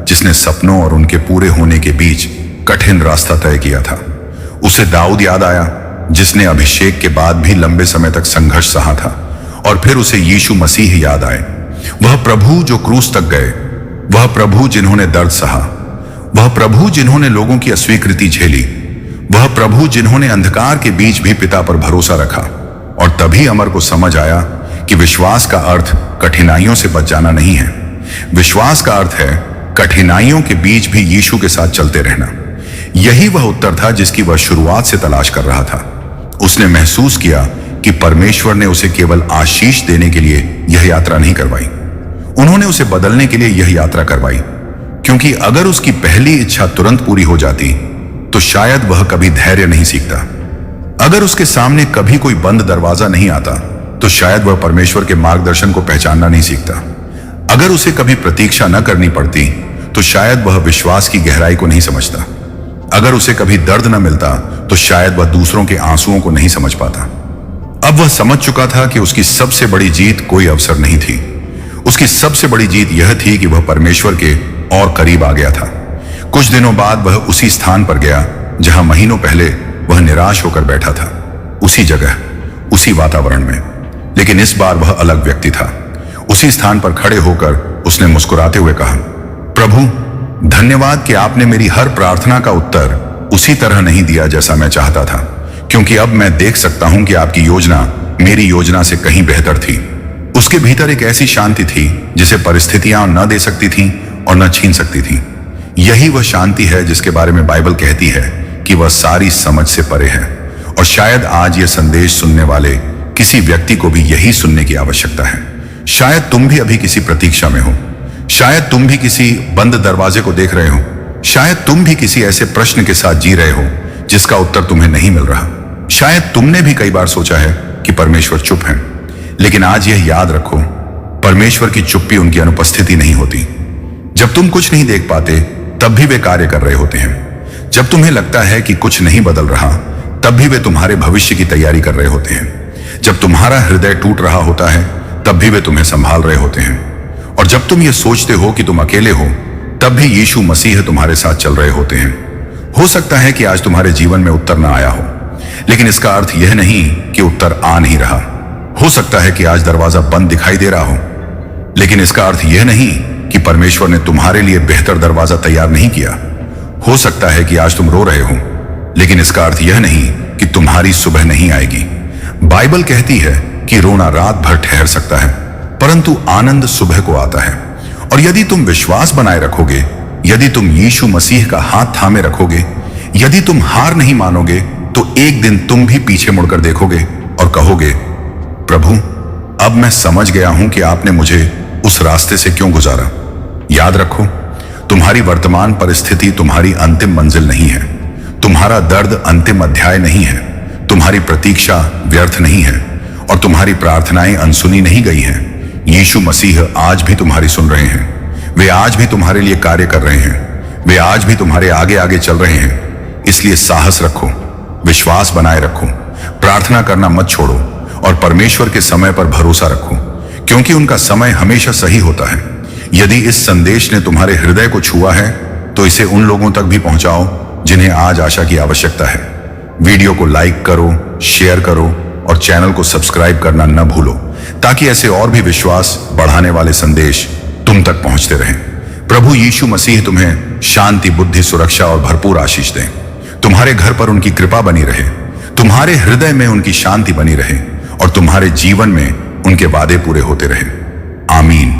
जिसने सपनों और उनके पूरे होने के बीच कठिन रास्ता तय किया था। उसे दाऊद याद आया, जिसने अभिषेक के बाद भी लंबे समय तक संघर्ष सहा था। और फिर उसे यीशु मसीह याद आए, वह प्रभु जो क्रूस तक गए, वह प्रभु जिन्होंने दर्द सहा, वह प्रभु जिन्होंने लोगों की अस्वीकृति झेली, वह प्रभु जिन्होंने अंधकार के बीच भी पिता पर भरोसा रखा। और तभी अमर को समझ आया कि विश्वास का अर्थ कठिनाइयों से बच जाना नहीं है। विश्वास का अर्थ है कठिनाइयों के बीच भी यीशु के साथ चलते रहना। यही वह उत्तर था जिसकी वह शुरुआत से तलाश कर रहा था। उसने महसूस किया कि परमेश्वर ने उसे केवल आशीष देने के लिए यह यात्रा नहीं करवाई, उन्होंने उसे बदलने के लिए यह यात्रा करवाई। क्योंकि अगर उसकी पहली इच्छा तुरंत पूरी हो जाती तो शायद वह कभी धैर्य नहीं सीखता। अगर उसके सामने कभी कोई बंद दरवाजा नहीं आता तो शायद वह परमेश्वर के मार्गदर्शन को पहचानना नहीं सीखता। अगर उसे कभी प्रतीक्षा न करनी पड़ती तो शायद वह विश्वास की गहराई को नहीं समझता। अगर उसे कभी दर्द न मिलता तो शायद वह दूसरों के आंसुओं को नहीं समझ पाता। अब वह समझ चुका था कि उसकी सबसे बड़ी जीत कोई अवसर नहीं थी। उसकी सबसे बड़ी जीत यह थी कि वह परमेश्वर के और करीब आ गया था। कुछ दिनों बाद वह उसी स्थान पर गया जहां महीनों पहले वह निराश होकर बैठा था, उसी जगह, उसी वातावरण में। लेकिन इस बार वह अलग व्यक्ति था। उसी स्थान पर खड़े होकर उसने मुस्कुराते हुए कहा, प्रभु धन्यवाद कि आपने मेरी हर प्रार्थना का उत्तर उसी तरह नहीं दिया जैसा मैं चाहता था, क्योंकि अब मैं देख सकता हूं कि आपकी योजना मेरी योजना से कहीं बेहतर थी। उसके भीतर एक ऐसी शांति थी जिसे परिस्थितियां न दे सकती थीं और न छीन सकती थीं। यही वह शांति है जिसके बारे में बाइबल कहती है कि वह सारी समझ से परे है। और शायद आज यह संदेश सुनने वाले किसी व्यक्ति को भी यही सुनने की आवश्यकता है। शायद तुम भी अभी किसी प्रतीक्षा में हो, शायद तुम भी किसी बंद दरवाजे को देख रहे हो, शायद तुम भी किसी ऐसे प्रश्न के साथ जी रहे हो जिसका उत्तर तुम्हें नहीं मिल रहा। शायद तुमने भी कई बार सोचा है कि परमेश्वर चुप है, लेकिन आज यह याद रखो, परमेश्वर की चुप्पी उनकी अनुपस्थिति नहीं होती। जब तुम कुछ नहीं देख पाते तब भी वे कार्य कर रहे होते हैं। जब तुम्हें लगता है कि कुछ नहीं बदल रहा तब भी वे तुम्हारे भविष्य की तैयारी कर रहे होते हैं। जब तुम्हारा हृदय टूट रहा होता है तब भी वे तुम्हें संभाल रहे होते हैं। और जब तुम ये सोचते हो कि तुम अकेले हो तब भी यीशु मसीह तुम्हारे साथ चल रहे होते हैं। हो सकता है कि आज तुम्हारे जीवन में उत्तर ना आया हो, लेकिन इसका अर्थ यह नहीं कि उत्तर आ नहीं रहा। हो सकता है कि आज दरवाजा बंद दिखाई दे रहा हो, लेकिन इसका अर्थ यह नहीं कि परमेश्वर ने तुम्हारे लिए बेहतर दरवाजा तैयार नहीं किया। हो सकता है कि आज तुम रो रहे हो, लेकिन इसका अर्थ यह नहीं कि तुम्हारी सुबह नहीं आएगी। बाइबल कहती है कि रोना रात भर ठहर सकता है, परंतु आनंद सुबह को आता है। और यदि तुम विश्वास बनाए रखोगे, यदि तुम यीशु मसीह का हाथ थामे रखोगे, यदि तुम हार नहीं मानोगे, तो एक दिन तुम भी पीछे मुड़कर देखोगे और कहोगे, प्रभु अब मैं समझ गया हूं कि आपने मुझे उस रास्ते से क्यों गुजारा। याद रखो, तुम्हारी वर्तमान परिस्थिति तुम्हारी अंतिम मंजिल नहीं है, तुम्हारा दर्द अंतिम अध्याय नहीं है, तुम्हारी प्रतीक्षा व्यर्थ नहीं है और तुम्हारी प्रार्थनाएं अनसुनी नहीं गई हैं। यीशु मसीह आज भी तुम्हारी सुन रहे हैं, वे आज भी तुम्हारे लिए कार्य कर रहे हैं, वे आज भी तुम्हारे आगे आगे चल रहे हैं। इसलिए साहस रखो, विश्वास बनाए रखो, प्रार्थना करना मत छोड़ो। और परमेश्वर के समय पर भरोसा रखो, क्योंकि उनका समय हमेशा सही होता है। यदि इस संदेश ने तुम्हारे हृदय को छुआ है तो इसे उन लोगों तक भी पहुंचाओ जिन्हें आज आशा की आवश्यकता है। वीडियो को लाइक करो, शेयर करो और चैनल को सब्सक्राइब करना न भूलो, ताकि ऐसे और भी विश्वास बढ़ाने वाले संदेश तुम तक पहुंचते रहें। प्रभु यीशु मसीह तुम्हें शांति, बुद्धि, सुरक्षा और भरपूर आशीष दें। तुम्हारे घर पर उनकी कृपा बनी रहे, तुम्हारे हृदय में उनकी शांति बनी रहे और तुम्हारे जीवन में उनके वादे पूरे होते रहे। आमीन।